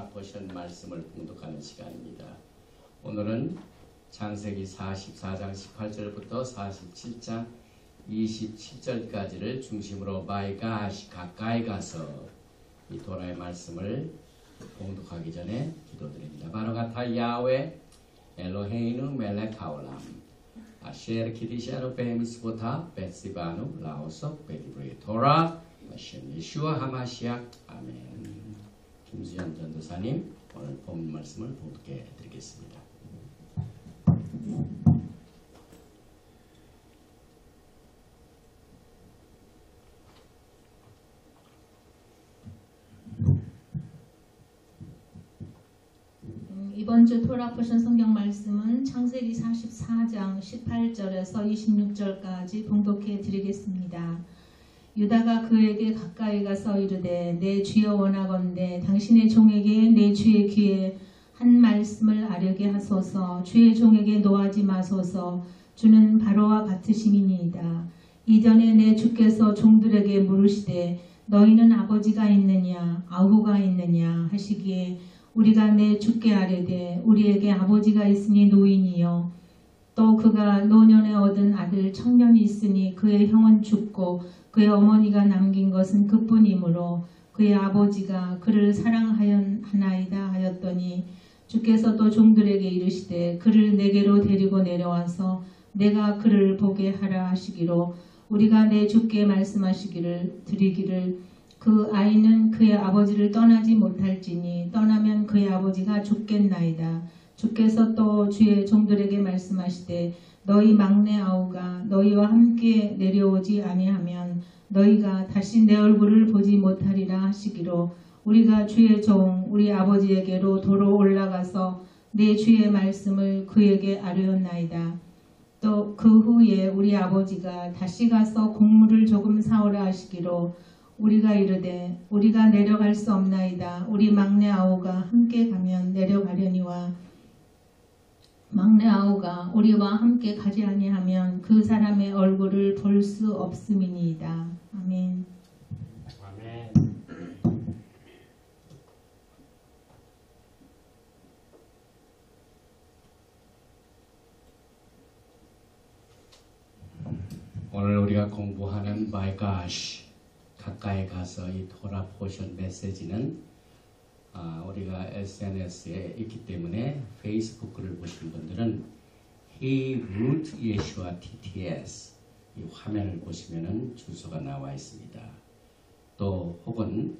토라 포션 말씀을 봉독하는 시간입니다. 오늘은 창세기 44장 18절부터 47장 27절까지를 중심으로 마이가시 가까이 가서 이 토라의 말씀을 봉독하기 전에 기도드립니다. 바로가타 야훼 엘로헤이누 멜렉 하올람 아셰르 키디샤노 베미스보타 베시바누 라오속 베디브리 토라 마신 예슈아 하마시아 아멘. 김수현 전도사님 오늘 본 말씀을 봉독해 드리겠습니다. 이번 주 토라 포션 성경 말씀은 창세기 44장 18절에서 26절까지 봉독해 드리겠습니다. 유다가 그에게 가까이 가서 이르되 내 주여 원하건대 당신의 종에게 내 주의 귀에 한 말씀을 아뢰게 하소서. 주의 종에게 노하지 마소서. 주는 바로와 같으심이니이다. 이전에 내 주께서 종들에게 물으시되 너희는 아버지가 있느냐 아우가 있느냐 하시기에 우리가 내 주께 아뢰되 우리에게 아버지가 있으니 노인이요 또 그가 노년에 얻은 아들 청년이 있으니 그의 형은 죽고 그의 어머니가 남긴 것은 그뿐이므로 그의 아버지가 그를 사랑하였나이다 하였더니 주께서 또 종들에게 이르시되 그를 내게로 데리고 내려와서 내가 그를 보게 하라 하시기로 우리가 내 주께 말씀하시기를 드리기를 그 아이는 그의 아버지를 떠나지 못할지니 떠나면 그의 아버지가 죽겠나이다. 주께서 또 주의 종들에게 말씀하시되 너희 막내 아우가 너희와 함께 내려오지 아니하면 너희가 다시 내 얼굴을 보지 못하리라 하시기로 우리가 주의 종 우리 아버지에게로 도로 올라가서 내 주의 말씀을 그에게 아뢰었나이다. 또 그 후에 우리 아버지가 다시 가서 곡물을 조금 사오라 하시기로 우리가 이르되 우리가 내려갈 수 없나이다. 우리 막내 아우가 함께 가면 내려가려니와 막내 아우가 우리와 함께 가지 아니하면 그 사람의 얼굴을 볼 수 없음이니이다. 아멘. 아멘. 오늘 우리가 공부하는 마이가시 가까이 가서 이 토라 포션 메시지는 우리가 SNS에 있기 때문에 페이스북 글을 보신 분들은 He Root Yeshua TTS 이 화면을 보시면은 주소가 나와 있습니다. 또 혹은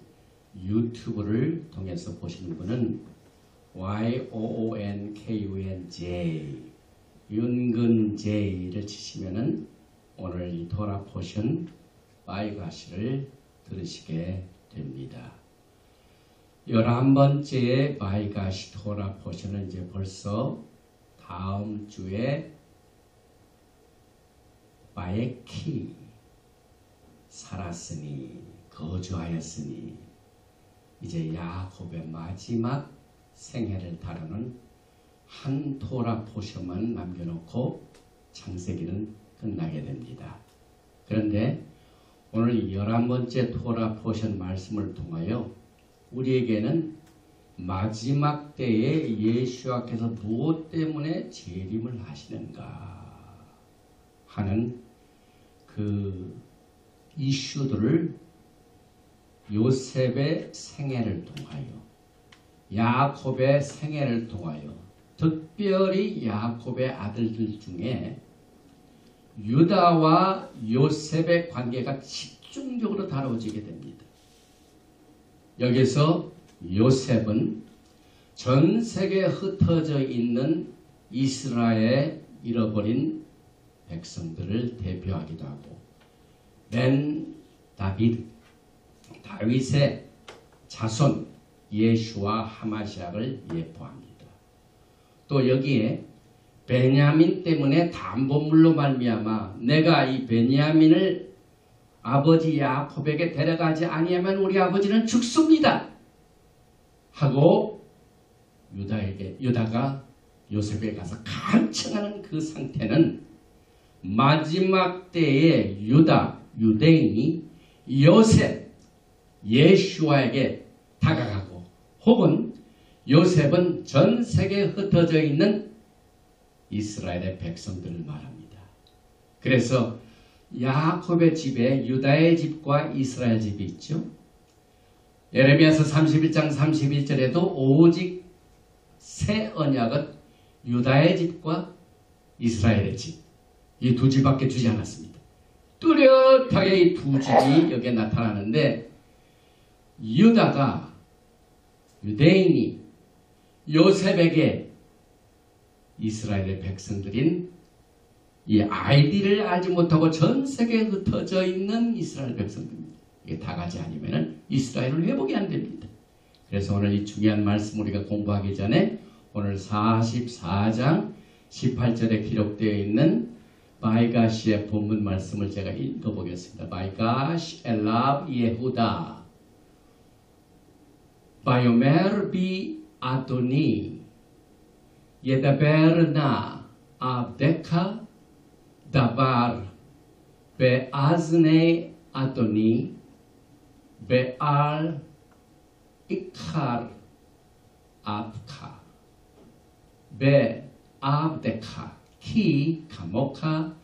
유튜브를 통해서 보시는 분은 YOONKUNJ 윤근J를 치시면은 오늘 이 토라 포션 마이가시를 들으시게 됩니다. 11번째의 마이가시 토라 포션은 이제 벌써 다음 주에 바에키 살았으니 거주하였으니 이제 야곱의 마지막 생애를 다루는 한 토라 포션만 남겨놓고 창세기는 끝나게 됩니다. 그런데 오늘 11번째 토라 포션 말씀을 통하여 우리에게는 마지막 때에 예수와께서 무엇 때문에 재림을 하시는가 하는 그 이슈들을 요셉의 생애를 통하여 야곱의 생애를 통하여 특별히 야곱의 아들들 중에 유다와 요셉의 관계가 집중적으로 다뤄지게 됩니다. 여기서 요셉은 전 세계에 흩어져 있는 이스라엘에 잃어버린 백성들을 대표하기도 하고 벤 다윗의 자손 예수와 하마시아를 예포합니다. 또 여기에 베냐민 때문에 담보물로 말미암아 내가 이 베냐민을 아버지 야곱에게 데려가지 아니하면 우리 아버지는 죽습니다 하고 유다가 요셉에 가서 간청하는 그 상태는 마지막 때에 유대인이 요셉 예수와에게 다가가고 혹은 요셉은 전 세계에 흩어져 있는 이스라엘의 백성들을 말합니다. 그래서 야곱의 집에 유다의 집과 이스라엘 집이 있죠. 예레미야서 31장 31절에도 오직 새 언약은 유다의 집과 이스라엘의 집, 이 두 집밖에 주지 않았습니다. 뚜렷하게 이 두 집이 여기에 나타나는데, 유대인이 요셉에게 이스라엘의 백성들인 이 아이디를 알지 못하고 전 세계에 흩어져 있는 이스라엘 백성들입니다. 이게 다 같이 아니면 이스라엘은 회복이 안 됩니다. 그래서 오늘 이 중요한 말씀 우리가 공부하기 전에 오늘 44장 18절에 기록되어 있는 바이가시의 본문 말씀을 제가 읽어보겠습니다. 바이가시 엘랍 예후다 바요메르 비 아도니 예다베르나 아브데카 다바르 베아즈네 아도니 베알 이카르 아브카 베아브데카 키 카모카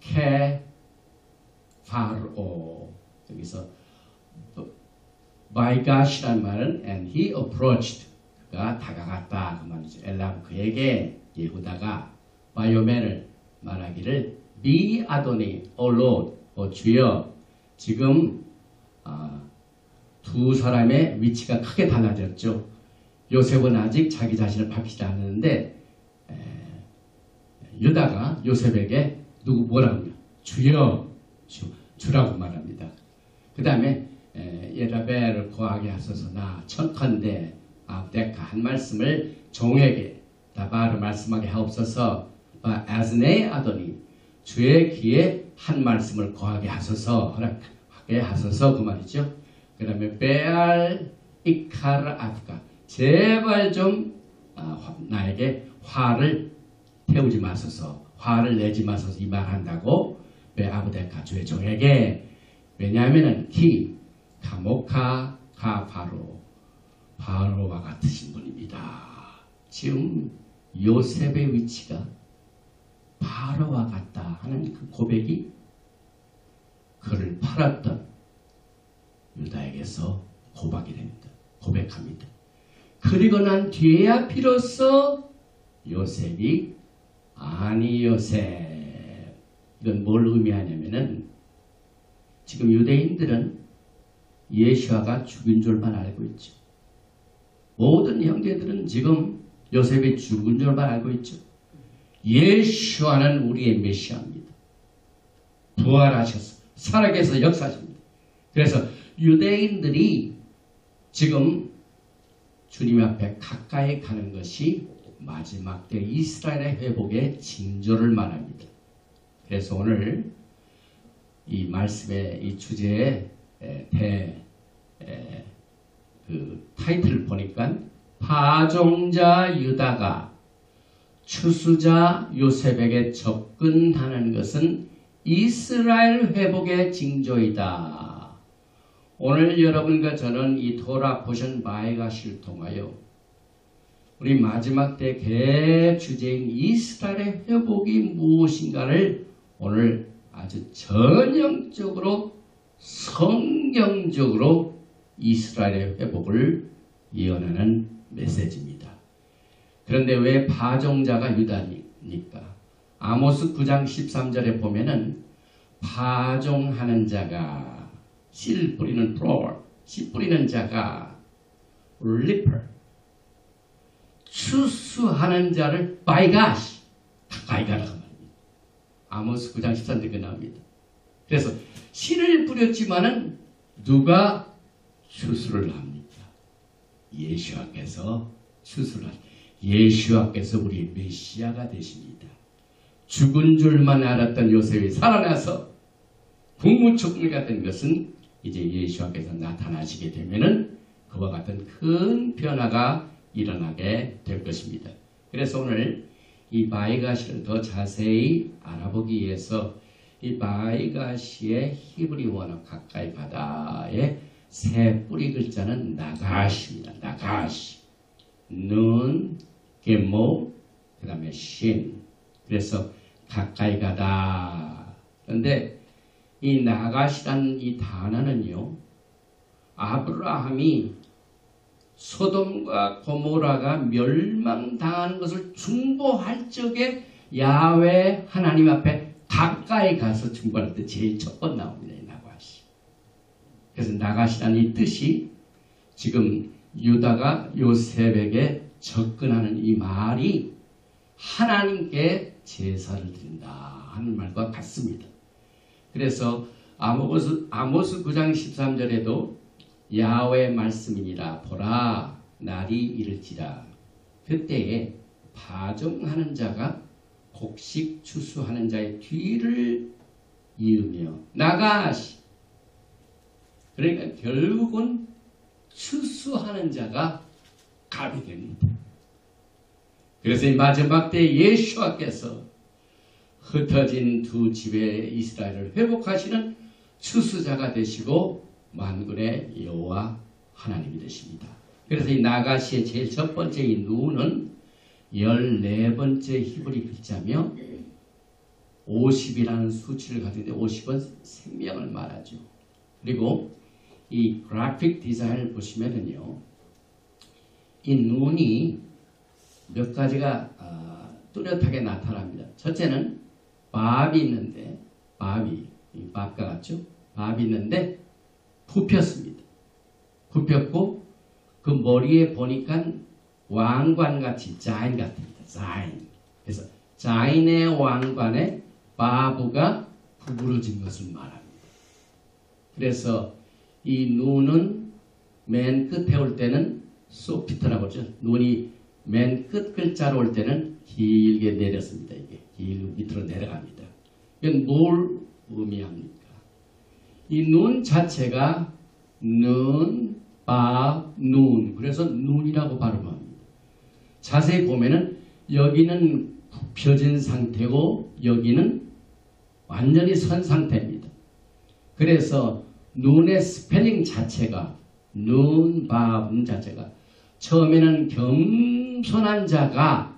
케 파르오. 여기서 바이가시란 말은 and he approached, 그가 다가갔다 그 말이죠. 엘람 그에게 예후다가 바요멜을 말하기를 비 아도니 오 로드, 주여. 지금 두 사람의 위치가 크게 달라졌죠. 요셉은 아직 자기 자신을 밝히지 않았는데 유다가 요셉에게 뭐라고 하냐? 주여, 주라고 말합니다. 그 다음에 예라벨을 거하게 하소서 나 천컨대 아브데카 한 말씀을 종에게 다바르 말씀하게 하옵소서. 아즈네 아도니 주의 귀에 한 말씀을 거하게 하소서, 허락하게 하소서 그 말이죠. 그 다음에 베알 이카르 아프가 제발 좀 나에게 화를 태우지 마소서, 화를 내지 마소서 이 말한다고 베아브데카 주의 종에게. 왜냐하면은 키 카모카 카 바로와 같으신 분입니다. 지금 요셉의 위치가 바로와 같다 하는 그 고백이 그를 팔았던 유다에게서 고백합니다. 그리고 난 뒤에야 비로소 요셉이 아니 요셉, 이건 뭘 의미하냐면은 지금 유대인들은 예수아가 죽은 줄만 알고 있죠. 모든 형제들은 지금 요셉이 죽은 줄만 알고 있죠. 예수아는 우리의 메시아입니다. 부활하셔서 살아계셔서 역사하십니다. 그래서 유대인들이 지금 주님 앞에 가까이 가는 것이 마지막 때 이스라엘의 회복의 징조를 말합니다. 그래서 오늘 이 말씀의 이 주제의 그 타이틀을 보니까 파종자 유다가 추수자 요셉에게 접근하는 것은 이스라엘 회복의 징조이다. 오늘 여러분과 저는 이 토라 포션 바이가시를 통하여 우리 마지막 때 대주제인 이스라엘의 회복이 무엇인가를 오늘 아주 전형적으로 성경적으로 이스라엘의 회복을 예언하는 메시지입니다. 그런데 왜 파종자가 유다입니까? 아모스 9장 13절에 보면은 파종하는 자가 씨를 뿌리는 플로어, 씨 뿌리는 자가 리퍼, 추수하는 자를 바이가시, 가까이 가라고 말합니다. 아모스 9장 13절에 나옵니다. 그래서 씨를 뿌렸지만은 누가 추수를 합니까? 예수와께서 추수를 합니다. 예수와께서 우리의 메시아가 되십니다. 죽은 줄만 알았던 요셉이 살아나서 국무총리가 된 것은 이제 예수와께서 나타나시게 되면은 그와 같은 큰 변화가 일어나게 될 것입니다. 그래서 오늘 이 바이가시를 더 자세히 알아보기 위해서 이 바이가시의 히브리 원어 가까이 가다의 세 뿌리 글자는 나가시입니다. 나가시. 눈, 게모, 그 다음에 신. 그래서 가까이 가다. 그런데 이 나가시라는 이 단어는요, 아브라함이 소돔과 고모라가 멸망당하는 것을 중보할 적에 야훼 하나님 앞에 가까이 가서 중보할 때 제일 첫 번 나옵니다. 이 나가시. 그래서 나가시라는 이 뜻이 지금 유다가 요셉에게 접근하는 이 말이 하나님께 제사를 드린다 하는 말과 같습니다. 그래서 아모스 9장 13절에도 야훼의 말씀이니라 보라 날이 이를지라 그때에 파종하는 자가 곡식 추수하는 자의 뒤를 이으며 나가시. 그러니까 결국은 추수하는 자가 갑이 됩니다. 그래서 이 마지막 때 예수와께서 흩어진 두 집의 이스라엘을 회복하시는 추수자가 되시고 만군의 여호와 하나님이 되십니다. 그래서 이 나가시의 제일 첫 번째 이 누는 14번째 히브리 글자며 50이라는 수치를 가지고 있는데 50은 생명을 말하죠. 그리고 이 그래픽 디자인을 보시면은요, 이 눈이 몇 가지가 뚜렷하게 나타납니다. 첫째는 밥이 있는데, 이 밥과 같죠? 밥이 있는데 굽혔습니다. 굽혔고 그 머리에 보니까 왕관같이 자인 같습니다. 자인. 그래서 자인의 왕관에 바브가 구부러진 것을 말합니다. 그래서 이 눈은 맨 끝에 올 때는 소피트라고 하죠. 눈이 맨 끝 글자로 올 때는 길게 내렸습니다. 이게 길게 밑으로 내려갑니다. 이건 뭘 의미합니까? 이 눈 자체가 눈, 바, 눈. 그래서 눈이라고 발음합니다. 자세히 보면은 여기는 굽혀진 상태고 여기는 완전히 선 상태입니다. 그래서 눈의 스펠링 자체가 눈, 바, 자체가 처음에는 겸손한 자가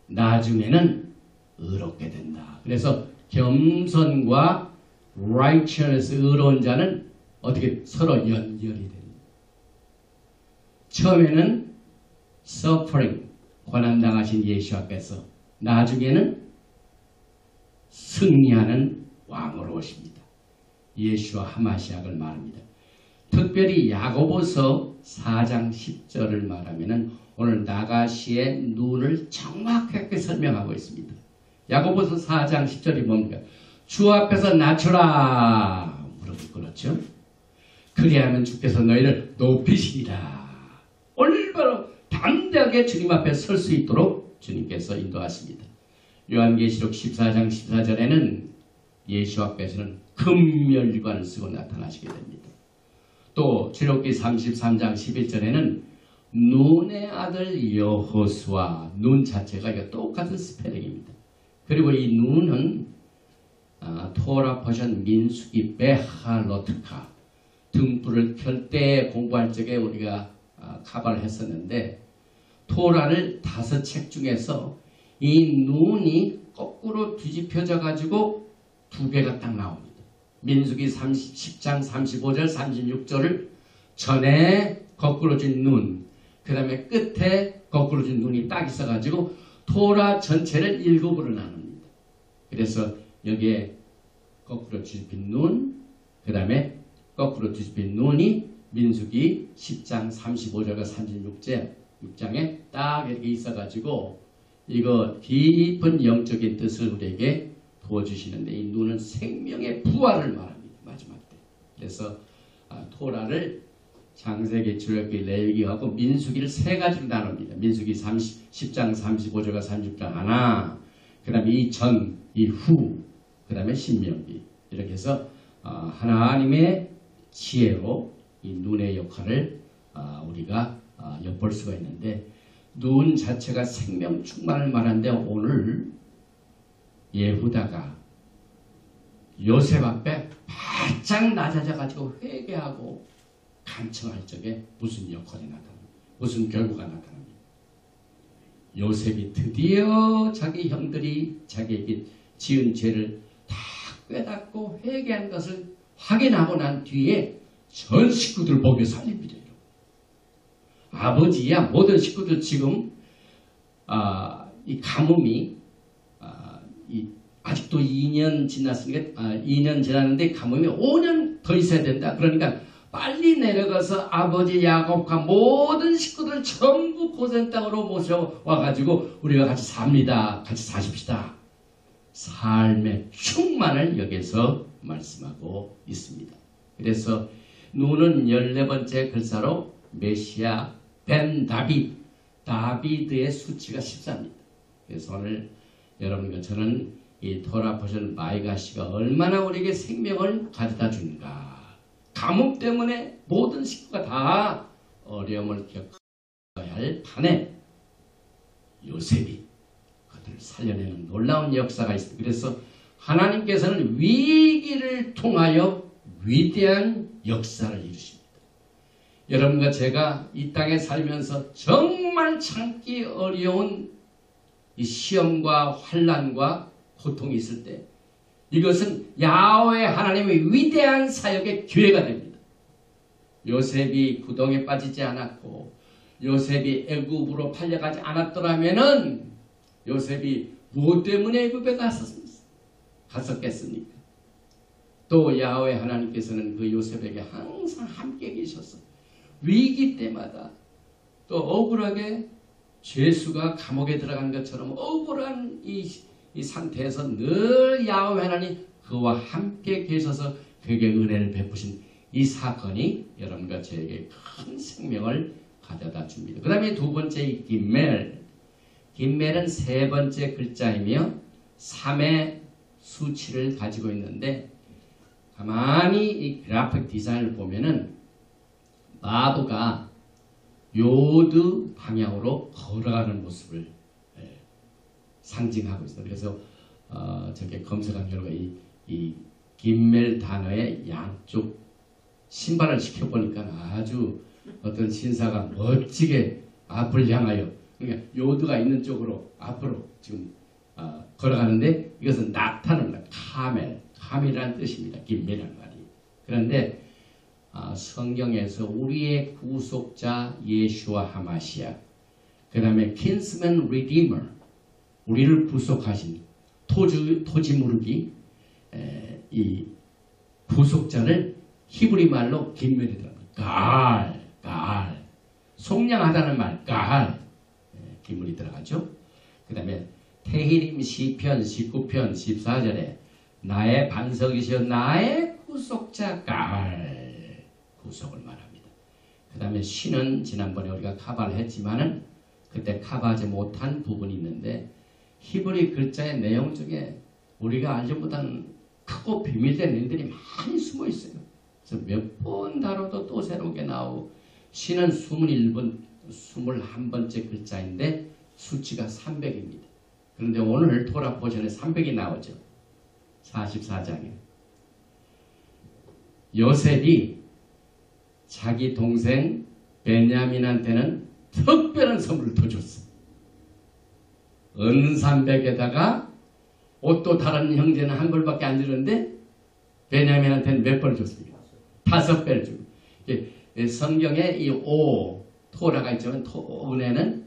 나중에는 의롭게 된다. 그래서 겸손과 righteousness, 의로운 자는 어떻게 서로 연결이 됩니다. 처음에는 suffering, 고난당하신 예수 앞에서 나중에는 승리하는 왕으로 오십니다. 예수와 하마시약을 말합니다. 특별히 야고보서 4장 10절을 말하면은 오늘 나가시의 눈을 정확하게 설명하고 있습니다. 야고보서 4장 10절이 뭡니까? 주 앞에서 낮추라 무릎을 꿇었죠. 그리하면 주께서 너희를 높이시리라. 올바로 담대하게 주님 앞에 설 수 있도록 주님께서 인도하십니다. 요한계시록 14장 14절에는 예수 앞에서는 금면류관을 쓰고 나타나시게 됩니다. 또 출애굽기 33장 11절에는 눈의 아들 여호수아, 눈 자체가 이거 똑같은 스펠링입니다. 그리고 이 눈은 토라 버전 민수기 베하로트카 등불을 켤 때 공부할 적에 우리가 카바를 했었는데 토라를 5책 중에서 이 눈이 거꾸로 뒤집혀져 가지고 2개가 딱 나옵니다. 민수기 10장 35절 36절을 전에 거꾸로 진 눈, 그 다음에 끝에 거꾸로 진 눈이 딱 있어 가지고 토라 전체를 7으로 나눕니다. 그래서 여기에 거꾸로 뒤집힌 눈, 그 다음에 거꾸로 뒤집힌 눈이 민수기 10장 35절과 36장에 딱 이렇게 있어가지고 이거 깊은 영적인 뜻을 우리에게 부어주시는데 이 눈은 생명의 부활을 말합니다. 마지막 때. 그래서 토라를 창세기, 출애굽기, 레위기하고 민수기를 3가지로 나눕니다. 민수기 10장 35절과 36장 하나, 그 다음에 이 전, 이 후, 그 다음에 신명기. 이렇게 해서 하나님의 지혜로 이 눈의 역할을 우리가 엿볼 수가 있는데 눈 자체가 생명 충만을 말하는데 오늘 예후다가 요셉 앞에 바짝 낮아져 가지고 회개하고 간청할 적에 무슨 역할이 나타납니다. 무슨 결과가 나타납니다. 요셉이 드디어 자기 형들이 자기에게 지은 죄를 다 깨닫고 회개한 것을 확인하고 난 뒤에 전 식구들 먹여 살립니다. 아버지야 모든 식구들 지금 이 가뭄이 아직도 2년 지났으니까 2년 지났는데 가뭄이 5년 더 있어야 된다. 그러니까 빨리 내려가서 아버지 야곱과 모든 식구들 전부 고센 땅으로 모셔와가지고 우리가 같이 삽니다. 같이 사십시다. 삶의 충만을 여기서 말씀하고 있습니다. 그래서 누는 14번째 글자로 메시아 벤 다비드의 수치가 14입니다. 그래서 오늘 여러분과 저는 이 토라 포션 마이가시가 얼마나 우리에게 생명을 가져다 주는가. 가뭄 때문에 모든 식구가 다 어려움을 겪어야 할 판에 요셉이 그들을 살려내는 놀라운 역사가 있습니다. 그래서 하나님께서는 위기를 통하여 위대한 역사를 이루십니다. 여러분과 제가 이 땅에 살면서 정말 참기 어려운 이 시험과 환난과 고통이 있을 때 이것은 야훼 하나님의 위대한 사역의 기회가 됩니다. 요셉이 구덩이에 빠지지 않았고 요셉이 애굽으로 팔려가지 않았더라면은 요셉이 무엇 때문에 애굽에 갔었겠습니까? 또 야훼 하나님께서는 그 요셉에게 항상 함께 계셔서 위기 때마다 또 억울하게 죄수가 감옥에 들어간 것처럼 억울한 이 상태에서 늘 야훼 하나님 그와 함께 계셔서 그에게 은혜를 베푸신 이 사건이 여러분과 저에게 큰 생명을 가져다 줍니다. 그 다음에 두 번째 이 긴멜은 세 번째 글자이며 3의 수치를 가지고 있는데 가만히 이 그래픽 디자인을 보면은 마부가 요드 방향으로 걸어가는 모습을 상징하고 있어요. 그래서 저게 검색한 결과 이 긴멜 단어의 양쪽 신발을 시켜보니까 아주 어떤 신사가 멋지게 앞을 향하여 그러니까 요드가 있는 쪽으로 앞으로 지금 걸어가는데 이것은 나타납니다. 카멜이라는 뜻입니다. 긴멜이라는 말이. 그런데 성경에서 우리의 구속자 예수와 하마시아 그 다음에 kinsman redeemer 우리를 구속하신 토지무르기 이 구속자를 히브리 말로 긴멜이더랍니다. 갈 속량하다는 말 긴물이 들어가죠. 그 다음에 테히림 시편 19편 14절에 나의 반석이시여 나의 구속자 구속을 말합니다. 그 다음에 신은 지난번에 우리가 카바를 했지만은 그때 카바하지 못한 부분이 있는데 히브리 글자의 내용 중에 우리가 알지 못한 크고 비밀된 일들이 많이 숨어 있어요. 그래서 몇 번 다뤄도 또 새롭게 나오고 신은 21번째 글자인데 수치가 300입니다. 그런데 오늘 토라 포션에 300이 나오죠. 44장에 요셉이 자기 동생 베냐민한테는 특별한 선물을 더 줬어. 은 300에다가 옷도 다른 형제는 한 벌밖에 안 주는데 베냐민한테는 몇 벌을 줬습니까? 5배를 주고. 성경에 이 토라가 있지만 은혜는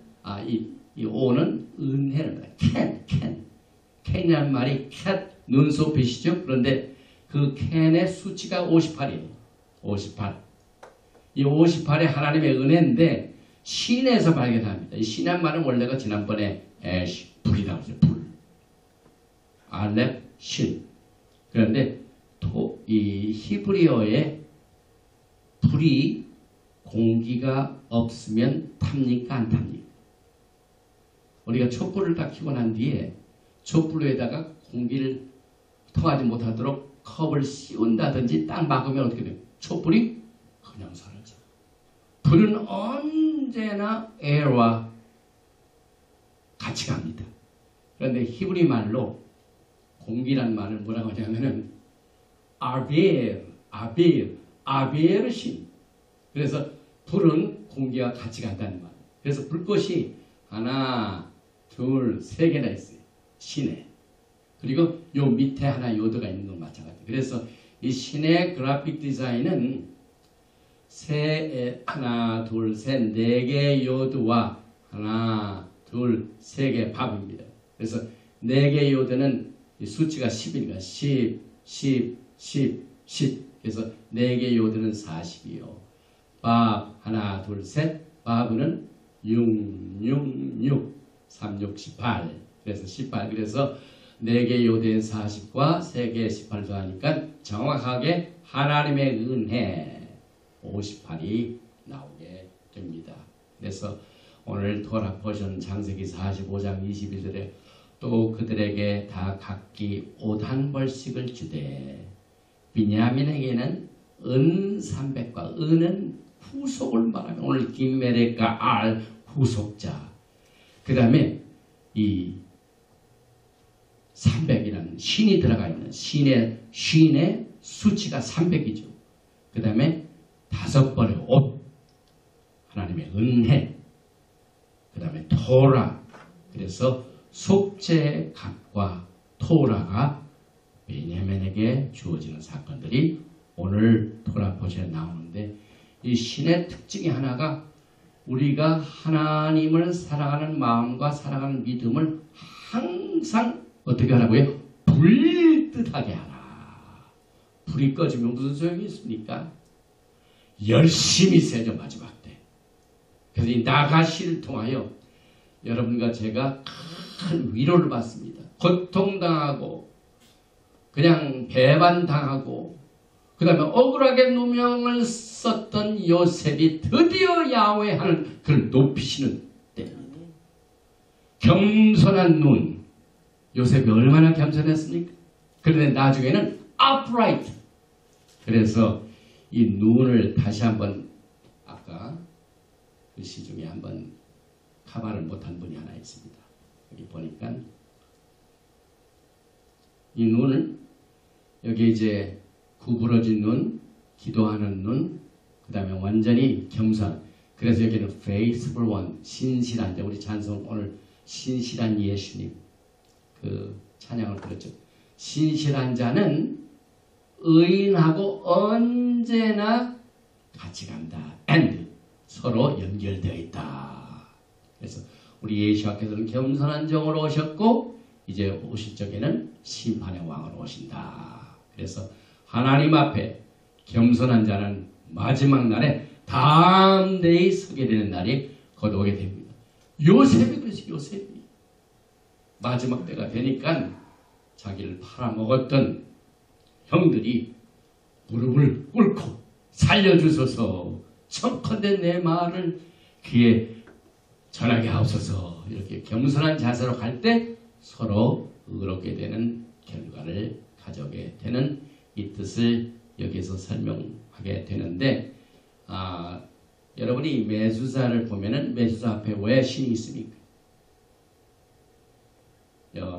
이 오는 은혜입니다. 캔이라는 말이 캣 눈썹이시죠. 그런데 그 캔의 수치가 58이에요. 58. 이 58이 하나님의 은혜인데 신에서 발견합니다. 이 신이란 말은 원래가 지난번에 불이라고 하죠. 불. 알렙 신. 그런데 이 히브리어에 불이 공기가 없으면 탑니까 안 탑니까? 우리가 촛불을 다 켜고 난 뒤에 촛불에다가 공기를 통하지 못하도록 컵을 씌운다든지 딱 막으면 어떻게 돼요? 촛불이 그냥 사라져. 불은 언제나 air와 같이 갑니다. 그런데 히브리 말로 공기란 말을 뭐라고 하냐면은 아벨의 신. 그래서 불은 공기와 같이 간다는 말. 그래서 불꽃이 하나, 둘, 세 개나 있어요. 신의. 그리고 요 밑에 하나 요드가 있는 건 마찬가지. 그래서 이 신의 그래픽 디자인은 하나, 둘, 셋, 네 개 요드와 하나, 둘, 세 개 밥입니다. 그래서 네 개 요드는 이 수치가 10이니까 10, 10, 10, 10. 그래서 네 개 요드는 40이요. 밥 하나, 둘, 셋. 밥은 6, 6, 6, 3, 6, 18. 그래서 18. 그래서 4개 요대인 40과 3개 18도 하니까 정확하게 하나님의 은혜 58이 나오게 됩니다. 그래서 오늘 토라 포션 창세기 45장 21절에 또 그들에게 다 각기 옷 한 벌씩을 주되 비냐민에게는 은 300과 은은 후속을 말하면 오늘 김메렉과 알 후속자. 그 다음에 이 300이라는 신이 들어가 있는 신의 수치가 300이죠. 그 다음에 5벌의 옷, 하나님의 은혜, 그 다음에 토라. 그래서 속죄 값과 토라가 베냐민에게 주어지는 사건들이 오늘 토라 포션에 나오는데 이 신의 특징이 하나가 우리가 하나님을 사랑하는 마음과 사랑하는 믿음을 항상 어떻게 하라고요? 불뜨하게 하라. 불이 꺼지면 무슨 소용이 있습니까? 열심히 세죠, 마지막 때. 그래서 이 나가시를 통하여 여러분과 제가 큰 위로를 받습니다. 고통당하고 그냥 배반당하고 그 다음에 억울하게 누명을 썼던 요셉이 드디어 야훼 하는 그를 높이시는 때입니다. 겸손한 눈. 요셉이 얼마나 겸손했습니까? 그런데 나중에는 upright. 그래서 이 눈을 다시 한번 아까 글씨 중에 한번 카바를 못한 분이 하나 있습니다. 여기 보니까 이 눈을 여기 이제 구부러진 눈, 기도하는 눈, 그 다음에 완전히 겸손. 그래서 여기는 faithful one, 신실한 자. 우리 찬송 오늘 신실한 예수님 그 찬양을 들었죠. 신실한 자는 의인하고 언제나 같이 간다. and 서로 연결되어 있다. 그래서 우리 예수께서는 겸손한 종으로 오셨고 이제 오실 적에는 심판의 왕으로 오신다. 그래서 하나님 앞에 겸손한 자는 마지막 날에 담대히 서게 되는 날이 곧 오게 됩니다. 요셉이 그래서 요셉이 마지막 때가 되니까 자기를 팔아먹었던 형들이 무릎을 꿇고 살려주소서, 청컨대 내 말을 그에 전하게 하옵소서. 이렇게 겸손한 자세로 갈 때 서로 의롭게 되는 결과를 가져오게 되는 이 뜻을 여기서 설명하게 되는데, 여러분이 메수사를 보면은 메수사 앞에 왜 신이 있습니까?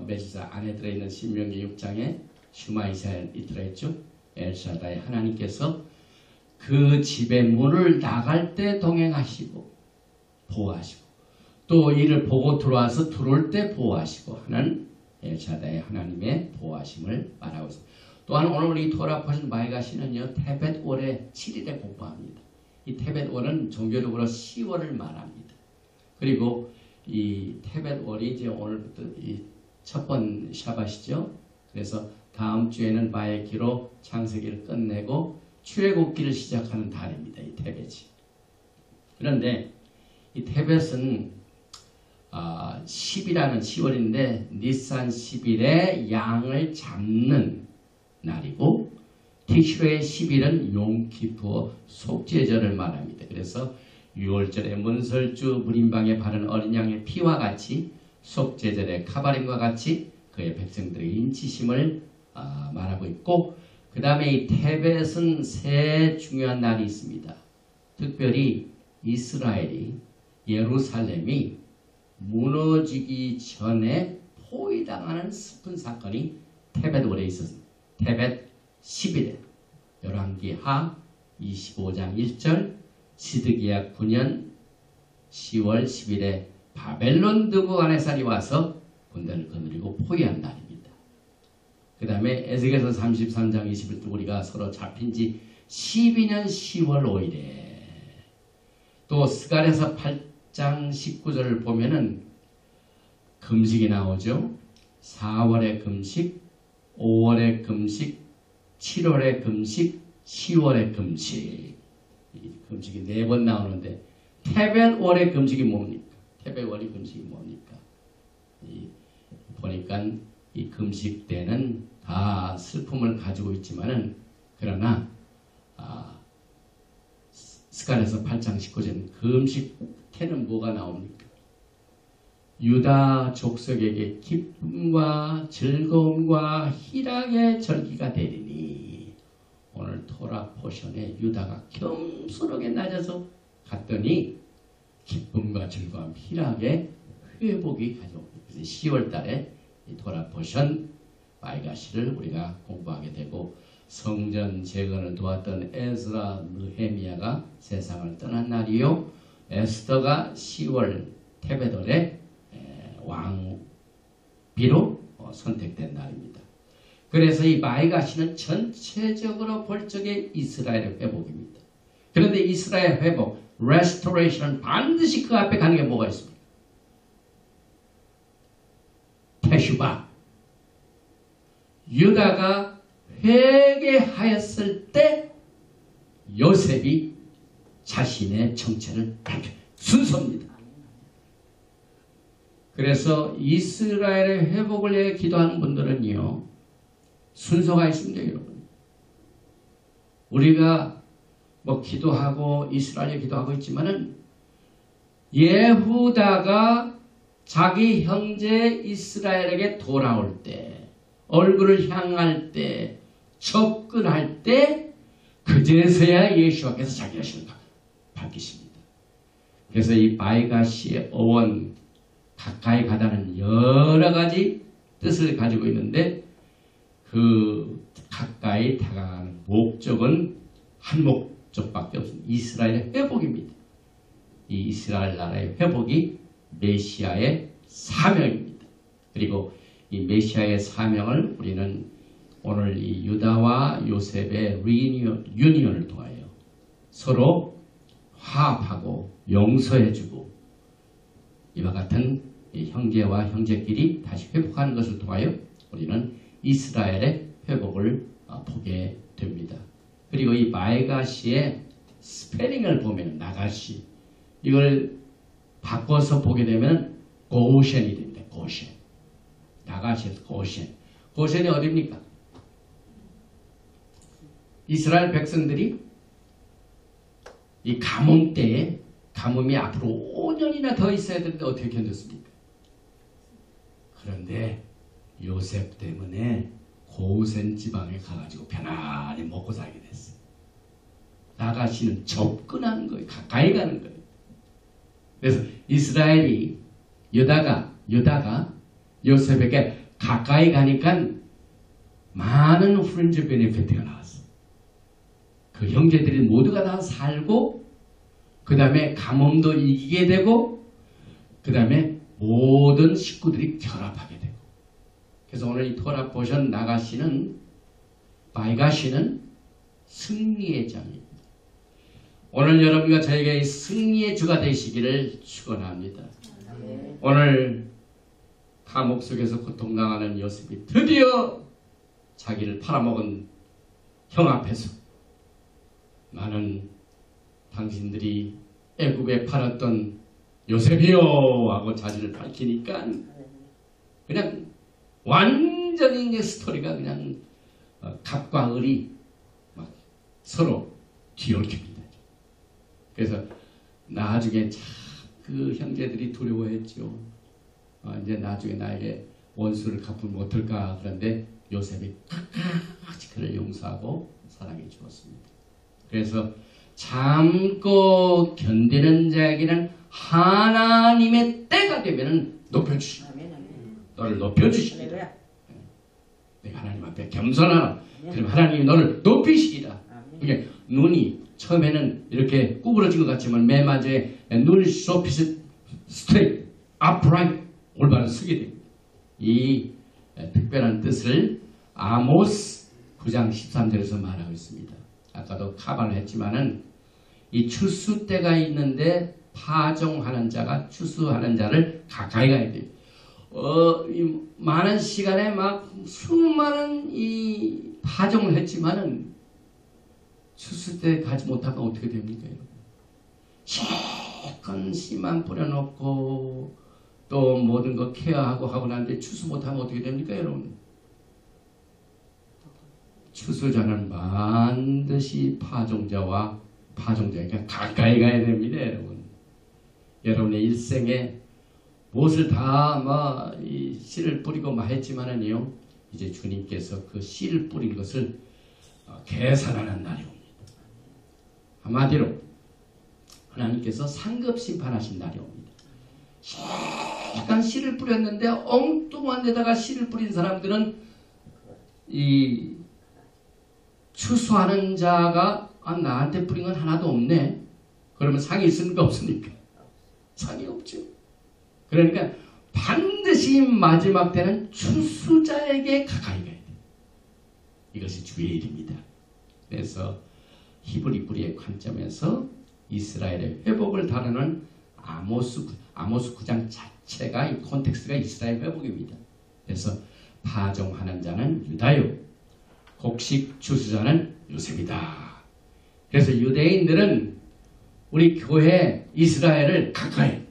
메수사 안에 들어있는 신명기 6장에 슈마이사에 들어있죠. 엘샤다의 하나님께서 그 집의 문을 나갈 때 동행하시고 보호하시고 또 이를 보고 들어와서 들어올 때 보호하시고 하는 엘샤다의 하나님의 보호하심을 말하고 있습니다. 또한 오늘 우리 토라 포션 마이가시는요 테벳 월의 7일에 공부합니다. 이 테벳 월은 종교적으로 10월을 말합니다. 그리고 이 테벳 월이 이제 오늘부터 이 첫 번 샤바시죠. 그래서 다음 주에는 바에키로 창세기를 끝내고 출애굽기를 시작하는 달입니다. 이 테벳이. 그런데 이 테벳은 10이라는 10월인데 니산 10일에 양을 잡는 날이고 티슈의 10일은 용키푸어 속죄절을 말합니다. 그래서 6월절에 문설주 무림방에 바른 어린 양의 피와 같이 속죄절의 카바림과 같이 그의 백성들의 인치심을 말하고 있고 그 다음에 이 테벳은 세 중요한 날이 있습니다. 특별히 이스라엘이 예루살렘이 무너지기 전에 포위당하는 슬픈 사건이 테벳월에 있었습니다. 테벳 10일에 열왕기하 25장 1절 시드기야 9년 10월 10일에 바벨론 느부갓네살이 와서 군대를 거느리고 포위한 날입니다. 그 다음에 에스겔서 33장 21절 우리가 서로 잡힌 지 12년 10월 5일에 또 스가랴서 8장 19절을 보면은 금식이 나오죠. 4월에 금식, 5월에 금식, 7월에 금식, 10월에 금식. 이 금식이 4번 나오는데 테벳월의 금식이 뭡니까? 테벳월의 금식이 뭡니까? 보니까 이 금식 때는 다 슬픔을 가지고 있지만은 그러나 스가랴서 8장 19절 금식 때는 뭐가 나옵니까? 유다 족속에게 기쁨과 즐거움과 희락의 절기가 되리니 오늘 토라 포션에 유다가 겸손하게 낮아서 갔더니 기쁨과 즐거움, 희락의 회복이 가져옵니다. 그래서 10월 달에 이 토라 포션 마이가시를 우리가 공부하게 되고 성전 재건을 도왔던 에스라 느헤미야가 세상을 떠난 날이요. 에스더가 10월 테베돌에 왕비로 선택된 날입니다. 그래서 이 마이가시는 전체적으로 볼 적에 이스라엘의 회복입니다. 그런데 이스라엘 회복, restoration은 반드시 그 앞에 가는 게 뭐가 있습니까? 테슈바. 유다가 회개하였을 때 요셉이 자신의 정체를 밝혀 순서입니다. 그래서 이스라엘의 회복을 위해 기도하는 분들은요 순서가 있습니다. 여러분 우리가 뭐 기도하고 이스라엘에 기도하고 있지만은 예후다가 자기 형제 이스라엘에게 돌아올 때 얼굴을 향할 때 접근할 때 그제서야 예수께서 자기 자신을 밝히십니다. 그래서 이 마이가시의 어원 가까이 가다는 여러 가지 뜻을 가지고 있는데 그 가까이 다가가는 목적은 한 목적밖에 없습니다. 이스라엘의 회복입니다. 이 이스라엘 나라의 회복이 메시아의 사명입니다. 그리고 이 메시아의 사명을 우리는 오늘 이 유다와 요셉의 유니온을 통하여 서로 화합하고 용서해주고 이와 같은 형제와 형제끼리 다시 회복하는 것을 통하여 우리는 이스라엘의 회복을 보게 됩니다. 그리고 이 마이가시의 스페링을 보면 나가시 이걸 바꿔서 보게 되면 고셴이 됩니다. 고셴. 나가시에서 고셴. 고셴이 어디입니까? 이스라엘 백성들이 이 가뭄 때에 가뭄이 앞으로 5년이나 더 있어야 되는데 어떻게 견뎠습니까? 그런데 요셉 때문에 고센 지방에 가가지고 편안히 먹고 살게 됐어요. 나가시는 접근하는 거예요. 가까이 가는 거예요. 그래서 이스라엘이 유다가 요셉에게 가까이 가니까 많은 프렌즈 베네피트가 나왔어. 그 형제들이 모두가 다 살고 그 다음에 가뭄도 이기게 되고 그 다음에 모든 식구들이 결합하게 되고 그래서 오늘 이 토라 포션 나가시는 마이가시는 승리의 장입니다. 오늘 여러분과 저에게 승리의 주가 되시기를 축원합니다. 오늘 감옥 속에서 고통당하는 요셉이 드디어 자기를 팔아먹은 형 앞에서 나는 당신들이 애굽에 팔았던 요셉이요 하고 자신을 밝히니까 그냥 완전히 스토리가 그냥 갑과 을이 막 서로 뒤엉킵니다. 그래서 나중에 참 그 형제들이 두려워했죠. 이제 나중에 나에게 원수를 갚으면 어떨까. 그런데 요셉이 끝까지 그를 용서하고 사랑해 주었습니다. 그래서 참고 견디는 자에게는 하나님의 때가 되면 높여주십니다. 너를 높여주십니다. 내가 하나님 앞에 겸손하라. 그럼 하나님이 너를 높이시리라. 이게 눈이 처음에는 이렇게 구부러진 것 같지만 맨 마지막에 눈이 쏘피스 스트레이트 upright, 올바른 서게 됩니다. 이 특별한 뜻을 아모스 9장 13절에서 말하고 있습니다. 아까도 카바를 했지만은 이 추수 때가 있는데 파종하는 자가 추수하는 자를 가까이 가야 돼요. 이 많은 시간에 막 수많은 이 파종을 했지만은 추수 때 가지 못하면 어떻게 됩니까, 여러분? 실컷 씨만 뿌려놓고 또 모든 거 케어하고 하고 나는데 추수 못하면 어떻게 됩니까, 여러분? 추수자는 반드시 파종자에게 가까이 가야 됩니다, 여러분. 여러분의 일생에 무엇을 다 이 씨를 뿌리고 했지만은요, 이제 주님께서 그 씨를 뿌린 것을 계산하는 날이 옵니다. 한마디로 하나님께서 상급 심판하신 날이 옵니다. 약간 씨를 뿌렸는데 엉뚱한 데다가 씨를 뿌린 사람들은 이 추수하는 자가 나한테 뿌린 건 하나도 없네. 그러면 상이 있습니까, 없습니까? 상이 없죠. 그러니까 반드시 마지막 때는 추수자에게 가까이 가야 돼요. 이것이 주의 일입니다. 그래서 히브리 뿌리의 관점에서 이스라엘의 회복을 다루는 아모스 9장 자체가 이 콘텍스트가 이스라엘 회복입니다. 그래서 파종하는 자는 유다요, 곡식 추수자는 요셉이다. 그래서 유대인들은 우리 교회 이스라엘을 가까이.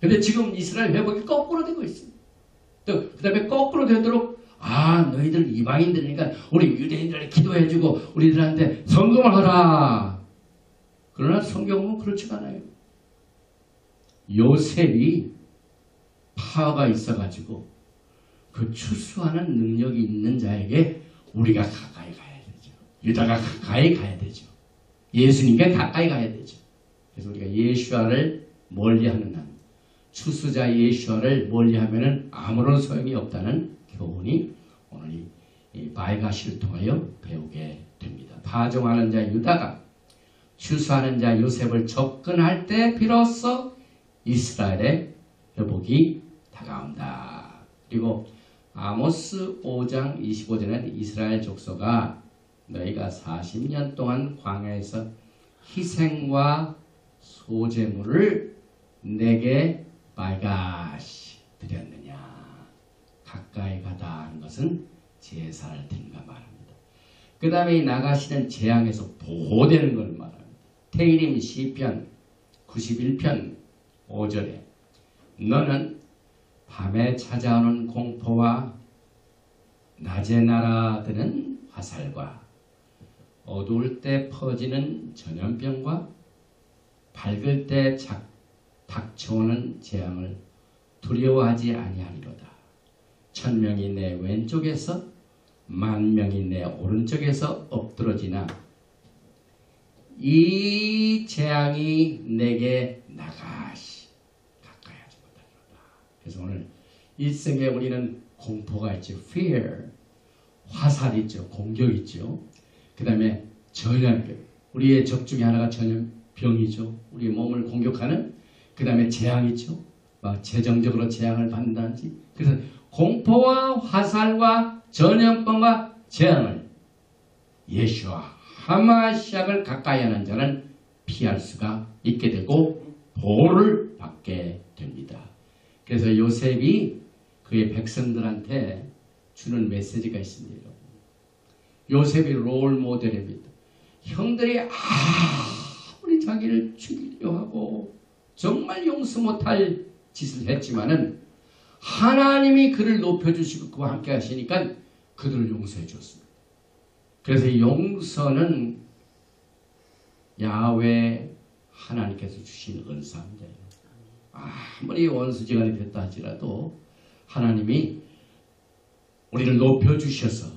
근데 지금 이스라엘 회복이 거꾸로 되고 있습니다. 또 그 다음에 거꾸로 되도록 너희들 이방인들이니까 우리 유대인들에게 기도해주고 우리들한테 성금을 하라. 그러나 성경은 그렇지가 않아요. 요셉이 파워가 있어가지고 그 추수하는 능력이 있는 자에게 우리가 가까이 가야 되죠. 유다가 가까이 가야 되죠. 예수님께 가까이 가야 되죠. 그래서 우리가 예수아를 멀리하는 한, 추수자 예수아를 멀리하면은 아무런 소용이 없다는 교훈이 오늘 이 바이가시를 통하여 배우게 됩니다. 파종하는 자 유다가 추수하는 자 요셉을 접근할 때 비로소 이스라엘의 회복이 다가온다. 그리고 아모스 5장 25절에는 이스라엘 족속아 너희가 40년 동안 광야에서 희생과 소제물을 내게 바이가시 드렸느냐. 가까이 가다 하는 것은 제사를 드린가 말합니다. 그 다음에 나가시는 재앙에서 보호되는 걸 말합니다. 테일림 시편 91편 5절에 너는 밤에 찾아오는 공포와 낮에 날아드는 화살과 어두울 때 퍼지는 전염병과 밝을 때 닥쳐오는 재앙을 두려워하지 아니하리로다. 1000명이 내 왼쪽에서 10,000명이 내 오른쪽에서 엎드러지나 이 재앙이 내게 나가시 가까이 하지 못하리로다. 그래서 오늘 일생에 우리는 공포가 있죠. fear. 화살 있죠. 공격 있죠. 그 다음에 전염병. 우리의 적 중에 하나가 전염병이죠. 우리의 몸을 공격하는. 그 다음에 재앙 있죠. 막 재정적으로 재앙을 받는다든지. 그래서 공포와 화살과 전염병과 재앙을 예수와 하마시약을 가까이 하는 자는 피할 수가 있게 되고 보호를 받게 됩니다. 그래서 요셉이 그의 백성들한테 주는 메시지가 있습니다. 요셉이 롤 모델입니다. 형들이 아무리 자기를 죽이려 하고 정말 용서 못할 짓을 했지만은 하나님이 그를 높여주시고 그와 함께 하시니까 그들을 용서해 줬습니다. 그래서 이 용서는 야훼 하나님께서 주신 은사입니다. 아무리 원수지간이 됐다 할지라도 하나님이 우리를 높여주셔서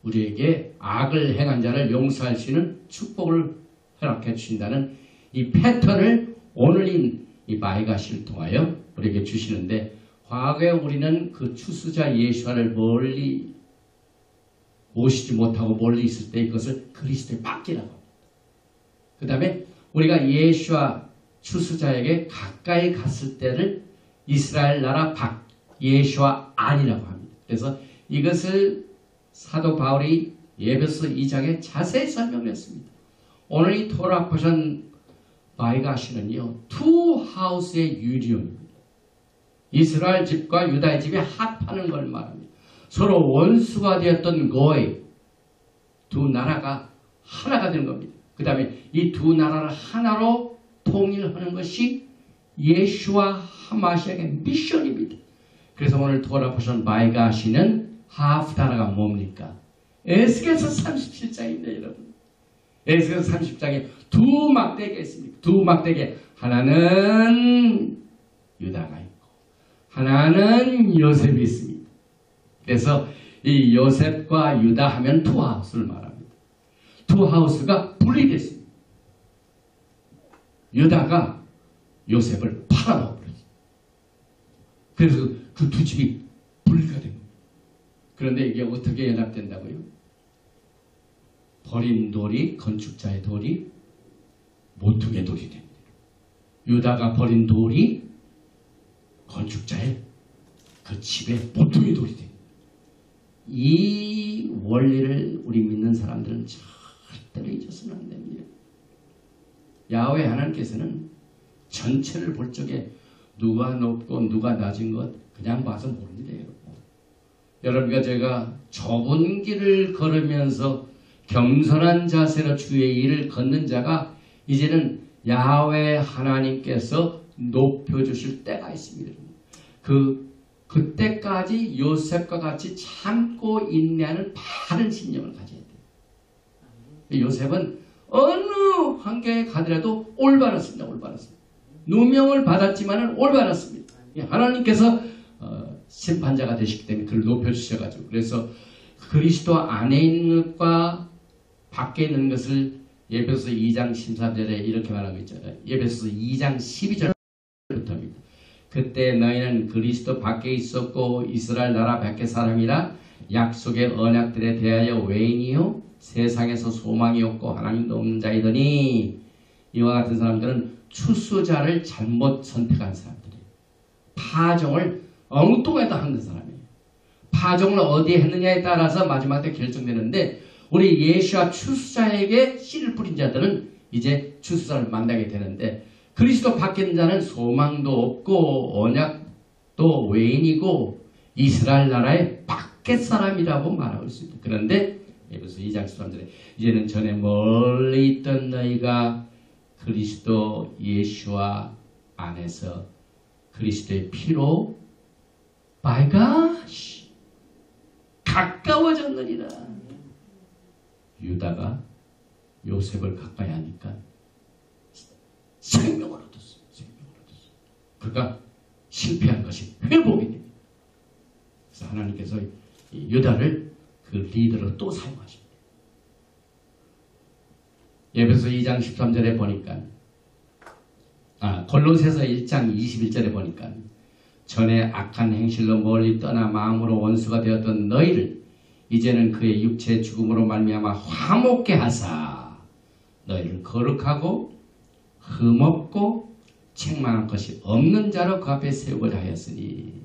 우리에게 악을 행한 자를 용서할 수 있는 축복을 허락해 주신다는 이 패턴을 오늘 이 바이가시를 통하여 우리에게 주시는데, 과거에 우리는 그 추수자 예수아를 멀리 모시지 못하고 멀리 있을 때 이것을 그리스도의 맡기라고 합니다. 그 다음에 우리가 예수아 추수자에게 가까이 갔을 때를 이스라엘 나라 밖, 예수와 아니라고 합니다. 그래서 이것을 사도 바울이 에베소 2장에 자세히 설명했습니다. 오늘 이 토라 포션 바이가시는요, 투 하우스의 유리온입니다. 이스라엘 집과 유다의 집이 합하는 걸 말합니다. 서로 원수가 되었던 거의 두 나라가 하나가 되는 겁니다. 그 다음에 이 두 나라를 하나로 통일하는 것이 예수와 하마시아의 미션입니다. 그래서 오늘 토라 포션 바이가시는 하프다라가 뭡니까? 에스겔서 37장입니다, 여러분. 에스겔서 30장에 두 막대기가 있습니다. 두 막대기, 하나는 유다가 있고 하나는 요셉이 있습니다. 그래서 이 요셉과 유다 하면 투하우스를 말합니다. 투하우스가 분리됐습니다. 유다가 요셉을 팔아먹어버렸어요. 그래서 그 두 집이 분리가 된 겁니다. 그런데 이게 어떻게 연합된다고요? 버린 돌이, 건축자의 돌이 모퉁이의 돌이 됩니다. 유다가 버린 돌이 건축자의 그 집의 모퉁이의 돌이 됩니다. 이 원리를 우리 믿는 사람들은 절대로 잊어서는 안 됩니다. 야훼 하나님께서는 전체를 볼 적에 누가 높고 누가 낮은 것 그냥 봐서 모릅니다. 여러분과 제가 좁은 길을 걸으면서 겸손한 자세로 주의 일을 걷는 자가 이제는 야훼 하나님께서 높여주실 때가 있습니다. 그때까지 요셉과 같이 참고 인내하는 바른 신념을 가져야 돼요. 요셉은 어느 환경에 가더라도 올바랐습니다. 올바랐습니다. 누명을 받았지만 올바랐습니다. 하나님께서 심판자가 되시기 때문에 그를 높여주셔가지고, 그래서 그리스도 안에 있는 것과 밖에 있는 것을 에베소서 2장 13절에 이렇게 말하고 있죠. 에베소서 2장 12절부터입니다. 그때 너희는 그리스도 밖에 있었고 이스라엘 나라 밖의 사람이라 약속의 언약들에 대하여 외인이요 세상에서 소망이 없고 하나님도 없는 자이더니, 이와 같은 사람들은 추수자를 잘못 선택한 사람들이에요. 파종을 엉뚱하게 하는 사람이에요. 파종을 어디에 했느냐에 따라서 마지막 때 결정되는데, 우리 예수와 추수자에게 씨를 뿌린 자들은 이제 추수자를 만나게 되는데, 그리스도 밖에 있는 자는 소망도 없고 언약도 외인이고 이스라엘 나라의 밖의 사람이라고 말하고 있습니다. 그런데 에베소 2장 13절에 이제는 전에 멀리 있던 너희가 그리스도 예수와 안에서 그리스도의 피로 바이가시 가까워졌느니라. 유다가 요셉을 가까이 하니까 생명을 얻었어요. 생명을 얻었어요. 그러니까 실패한 것이 회복이 됩니다. 그래서 하나님께서 유다를 그 리더로 또 사용하십니다. 에베소 2장 13절에 보니까, 골로새서 1장 21절에 보니까, 전에 악한 행실로 멀리 떠나 마음으로 원수가 되었던 너희를 이제는 그의 육체의 죽음으로 말미암아 화목케 하사 너희를 거룩하고 흠없고 책망할 것이 없는 자로 그 앞에 세우고자 하였으니.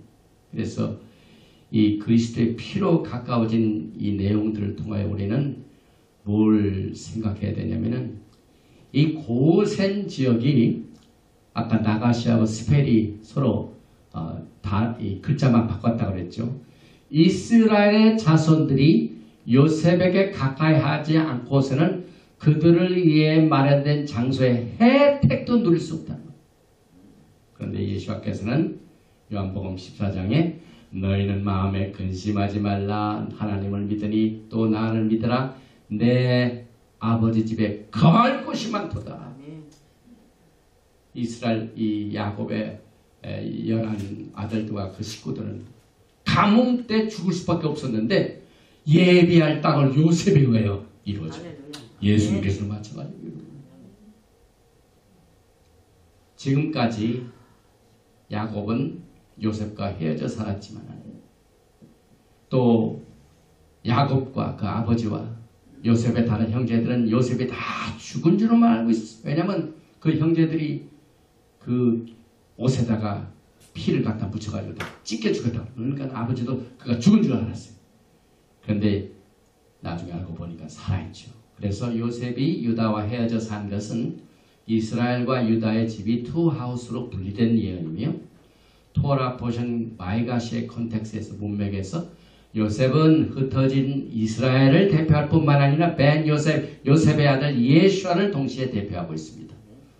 그래서 이 그리스도의 피로 가까워진 이 내용들을 통하여 우리는 뭘 생각해야 되냐면은, 이 고센 지역이 아까 나가시하고 스펠이 서로 다 이 글자만 바꿨다고 그랬죠. 이스라엘의 자손들이 요셉에게 가까이 하지 않고서는 그들을 위해 마련된 장소의 혜택도 누릴 수 없다는 거예요. 그런데 예수께서는 요한복음 14장에 너희는 마음에 근심하지 말라. 하나님을 믿으니 또 나를 믿으라. 내 아버지 집에 거할 곳이 많도다. 이스라엘 이 야곱의 11 아들들과 그 식구들은 가뭄 때 죽을 수밖에 없었는데 예비할 땅을 요셉에 의하여 이루어져요. 예수님께서는 마찬가지입니다. 지금까지 야곱은 요셉과 헤어져 살았지만 또 야곱과 그 아버지와 요셉의 다른 형제들은 요셉이 다 죽은 줄로만 알고 있었어요. 왜냐하면 그 형제들이 그 옷에다가 피를 갖다 묻혀가지고 찢겨 죽였다. 그러니까 아버지도 그가 죽은 줄 알았어요. 그런데 나중에 알고 보니까 살아있죠. 그래서 요셉이 유다와 헤어져 산 것은 이스라엘과 유다의 집이 투 하우스로 분리된 예언이며 토라 포션 마이가시의 컨텍스트에서 문맥에서 요셉은 흩어진 이스라엘을 대표할 뿐만 아니라 벤 요셉의 아들 예슈아를 동시에 대표하고 있습니다.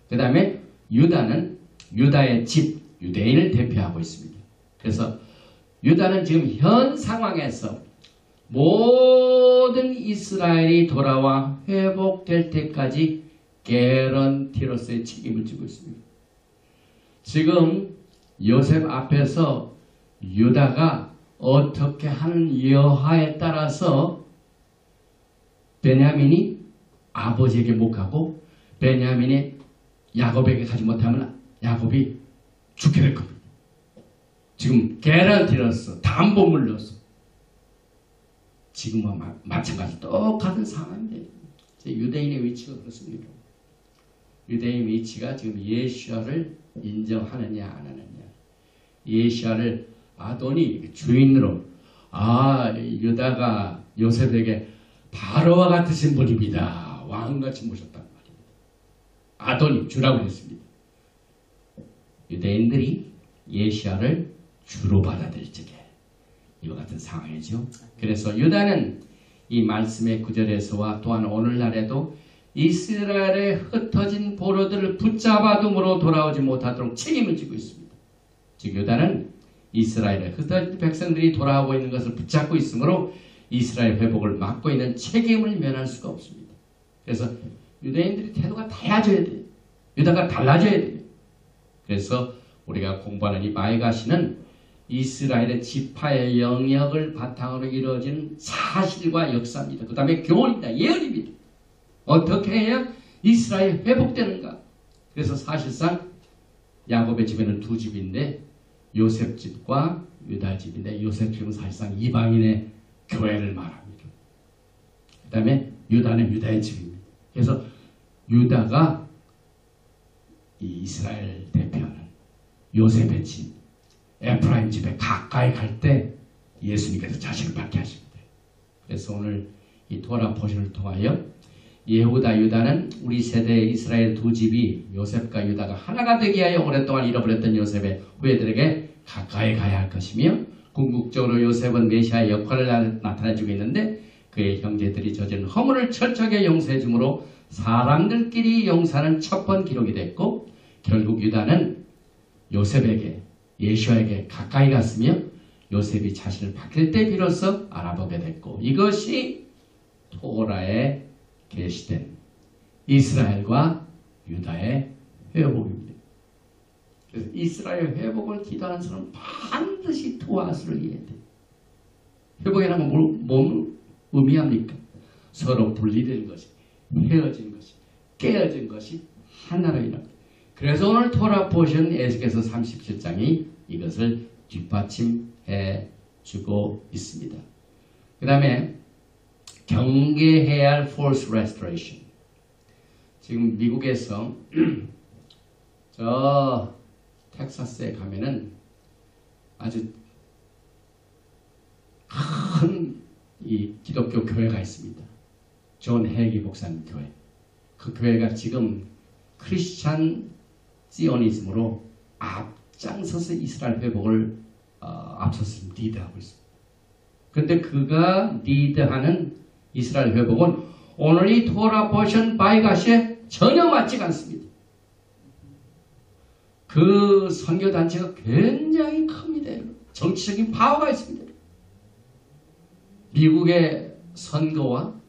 그 다음에 유다는 유다의 집, 유대인을 대표하고 있습니다. 그래서 유다는 지금 현 상황에서 모든 이스라엘이 돌아와 회복될 때까지 개런티로서의 책임을 지고 있습니다. 지금 요셉 앞에서 유다가 어떻게 하는 여하에 따라서 베냐민이 아버지에게 못 가고 베냐민이 야곱에게 가지 못하면 야곱이 죽게 될 겁니다. 지금 개런티로서 담보물로서 지금과 마찬가지 똑같은 상황인데 유대인의 위치가 그렇습니다. 유대인 위치가 지금 예수아를 인정하느냐 안 하느냐. 예수아를 아돈이 주인으로 유다가 요셉에게 바로와 같으신 분입니다. 왕같이 모셨단 말입니다. 아돈이 주라고 했습니다. 유대인들이 예수아를 주로 받아들일 적에 이와 같은 상황이죠. 그래서 유다는 이 말씀의 구절에서와 또한 오늘날에도 이스라엘의 흩어진 보로들을 붙잡아둠으로 돌아오지 못하도록 책임을 지고 있습니다. 즉 유다는 이스라엘의 흩어진 백성들이 돌아오고 있는 것을 붙잡고 있으므로 이스라엘 회복을 막고 있는 책임을 면할 수가 없습니다. 그래서 유대인들이 태도가 달라져야 돼요. 유다가 달라져야 돼요. 그래서 우리가 공부하는 이 마이가시는 이스라엘의 지파의 영역을 바탕으로 이루어진 사실과 역사입니다. 그 다음에 교훈입니다. 예언입니다. 어떻게 해야 이스라엘이 회복되는가? 그래서 사실상 야곱의 집에는 두 집인데 요셉 집과 유다 집인데 요셉 집은 사실상 이방인의 교회를 말합니다. 그 다음에 유다는 유다의 집입니다. 그래서 유다가 이 이스라엘 대표하는 요셉의 집, 에프라임 집에 가까이 갈 때 예수님께서 자신을 받게 하십니다. 그래서 오늘 이 토라 포션을 통하여 예후다 유다는 우리 세대의 이스라엘 두 집이 요셉과 유다가 하나가 되게 하여 오랫동안 잃어버렸던 요셉의 후예들에게 가까이 가야 할 것이며 궁극적으로 요셉은 메시아의 역할을 나타내주고 있는데 그의 형제들이 저지른 허물을 철저하게 용서해 주므로 사람들끼리 용서하는 첫 번 기록이 됐고 결국 유다는 요셉에게 예수아에게 가까이 갔으며 요셉이 자신을 바뀔 때 비로소 알아보게 됐고 이것이 토라에 계시된 이스라엘과 유다의 회복입니다. 그래서 이스라엘 회복을 기도하는 사람은 반드시 투하스를 이해해야 돼요. 회복이라는 건 뭘 의미합니까? 서로 분리된 것이, 헤어진 것이, 깨어진 것이 하나로 일합니다. 그래서 오늘 토라 포션 에스겔서 37장이 이것을 뒷받침해 주고 있습니다. 그 다음에 경계해야 할 forced restoration. 지금 미국에서 저 텍사스에 가면은 아주 큰 이 기독교 교회가 있습니다. 존 해기 목사님 교회. 그 교회가 지금 크리스찬 시오니즘으로 앞장서서 이스라엘 회복을 앞서서 리드하고 있습니다. 그런데 그가 리드하는 이스라엘 회복은 오늘 이 토라 포션 바이가시에 전혀 맞지 않습니다. 그 선교단체가 굉장히 큽니다. 정치적인 파워가 있습니다. 미국의 선거와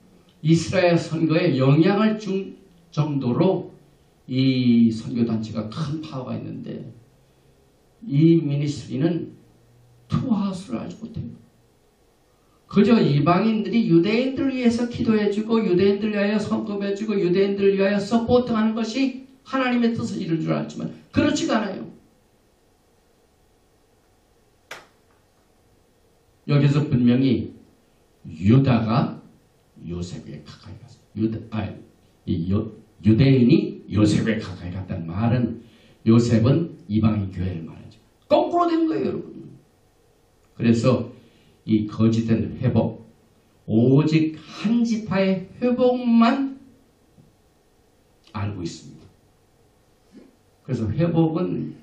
이스라엘 선거에 영향을 준 정도로 이 선교단체가 큰 파워가 있는데 이 미니스트리는 투하우스를 알지 못합니다. 그저 이방인들이 유대인들을 위해서 기도해주고 유대인들을 위하여 헌금해주고 유대인들을 위하여 서포트하는 것이 하나님의 뜻을 이룰 줄 알지만 그렇지가 않아요. 여기서 분명히 유다가 요셉에 가까이 갔어요. 유대인이 요셉에 가까이 갔다는 말은 요셉은 이방인 교회를 말하죠. 거꾸로 된 거예요, 여러분. 그래서 이 거짓된 회복, 오직 한 지파의 회복만 알고 있습니다. 그래서 회복은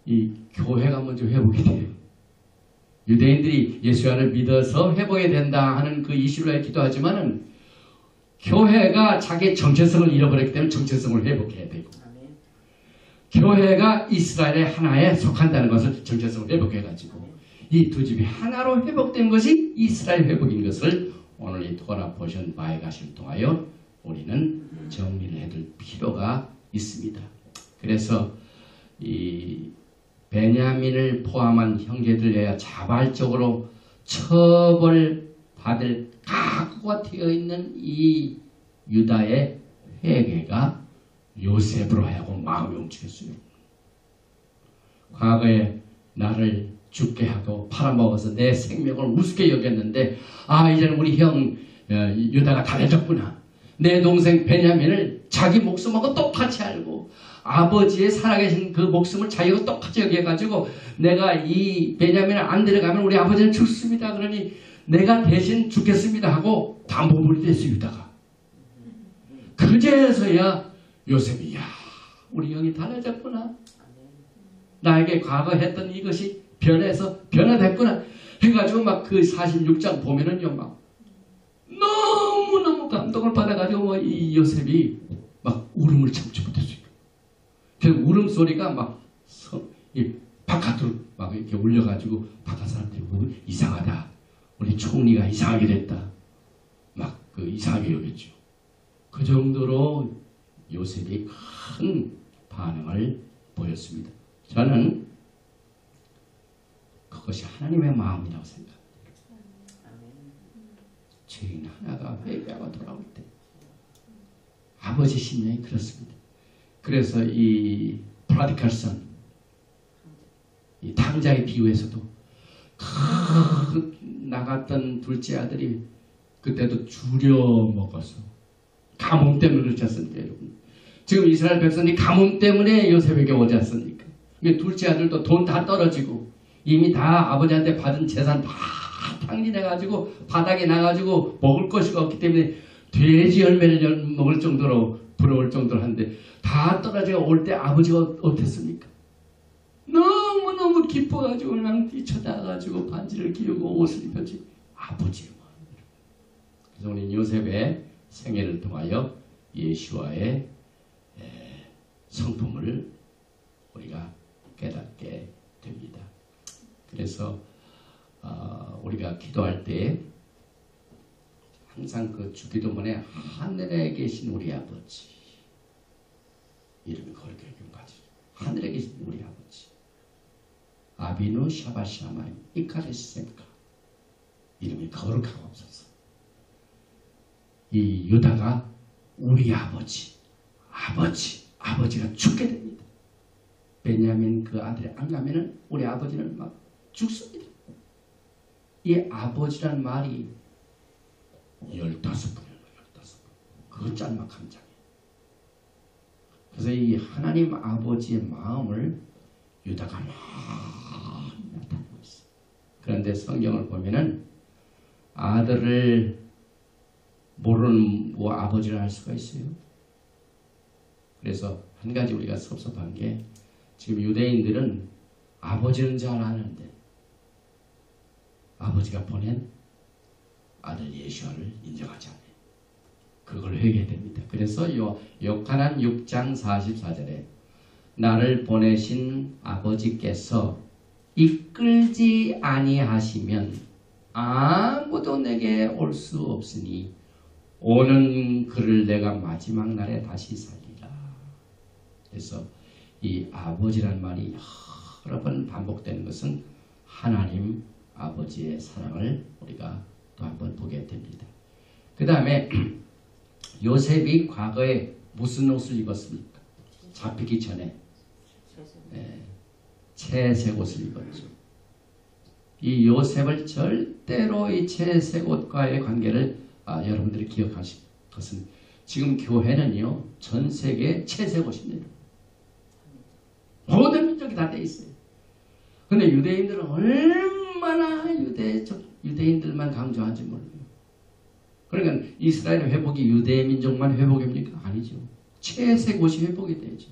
이 교회가 먼저 회복이 돼요. 유대인들이 예수를 믿어서 회복이 된다 하는 그 이슈로 기도하지만은 교회가 자기의 정체성을 잃어버렸기 때문에 정체성을 회복해야 되고, 교회가 이스라엘의 하나에 속한다는 것을 정체성을 회복해가지고 이 두 집이 하나로 회복된 것이 이스라엘 회복인 것을 오늘 이 토라 포션 바에 가시를 통하여 우리는 정리를 해둘 필요가 있습니다. 그래서 이 베냐민을 포함한 형제들에야 자발적으로 처벌받을 각오가 되어 있는 이 유다의 회개가 요셉으로 하여금 마음이 움직였어요. 과거에 나를 죽게 하고 팔아먹어서 내 생명을 우습게 여겼는데, 이제는 우리 형 유다가 달라졌구나. 내 동생 베냐민을 자기 목숨하고 똑같이 알고 아버지의 살아계신 그 목숨을 자기가 똑같이 여겨가지고, 내가 이 베냐민을 안 데려가면 우리 아버지는 죽습니다. 그러니 내가 대신 죽겠습니다 하고 담보물이 됐어요, 유다가. 그제서야 요셉이, 우리 형이 달라졌구나. 나에게 과거 했던 이것이 변화됐구나 해가지고 막 그 46장 보면은요, 막 너무너무 감동을 받아가지고 이 요셉이 막 울음을 참지 못했어요. 그 울음소리가 막 이 바깥으로 막 이렇게 울려가지고 바깥 사람들이 이상하다. 우리 총리가 이상하게 됐다. 막 그 이상하게 여겼죠. 그 정도로 요셉이 큰 반응을 보였습니다. 저는 그것이 하나님의 마음이라고 생각합니다. 죄인 하나가 회개하고 돌아올 때 아버지 심령이 그렇습니다. 그래서 이 프라디칼 선, 이 탕자의 비유에서도 나갔던 둘째 아들이 그때도 줄여 먹어서 가뭄 때문에 그렇지 않습니까, 여러분? 지금 이스라엘 백성이 가뭄 때문에 요셉에게 오지 않습니까? 둘째 아들도 돈 다 떨어지고 이미 다 아버지한테 받은 재산 다 탕진해가지고 바닥에 나가지고 먹을 것이가 없기 때문에 돼지 열매를 먹을 정도로 부러울 정도로 한데, 다 떨어지고 올 때 아버지가 어땠습니까? 너무너무 기뻐가지고 그냥 뛰쳐나가지고 반지를 끼우고 옷을 입혔지. 아버지의 마음이에요. 그래서 우리 요셉의 생애를 통하여 예수와의 성품을 우리가 깨닫게 됩니다. 그래서 우리가 기도할 때 항상 그 주기도문에 하늘에 계신 우리 아버지, 이름이 거룩하게 하늘에 계신 우리 아버지, 아비누 샤바샤마이 이카레스센카, 이름이 거룩하고 없어서 이 유다가 우리 아버지가 죽게 됩니다. 베냐민 그 아들이 안 가면은 우리 아버지는 막 죽습니다. 이 아버지란 말이 15번이에요. 15번. 그 짤막한 장이에요. 그래서 이 하나님 아버지의 마음을 유다가 많이 나타내고 있어요. 그런데 성경을 보면은 아들을 모르는 아버지를 할 수가 있어요. 그래서 한 가지 우리가 섭섭한 게, 지금 유대인들은 아버지는 잘 아는데 아버지가 보낸 아들 예수아를 인정하지 않아요. 그걸 회개됩니다. 그래서 요한복음 6장 44절에 나를 보내신 아버지께서 이끌지 아니하시면 아무도 내게 올 수 없으니 오는 그를 내가 마지막 날에 다시 살리라. 그래서 이 아버지란 말이 여러 번 반복되는 것은 하나님 아버지의 사랑을 우리가 또 한번 보게 됩니다. 그 다음에 요셉이 과거에 무슨 옷을 입었습니까? 잡히기 전에 채색 옷을 입었죠. 이 요셉을 절대로 이 채색 옷과의 관계를 여러분들이 기억하실 것은, 지금 교회는요 전 세계 채색 옷입니다. 모든 민족이 다 돼 있어요. 근데 유대인들은 얼마나 유대인들만 강조하지 몰라요. 그러니까 이스라엘 회복이 유대 민족만 회복입니까? 아니죠. 채색옷이 회복이 되죠.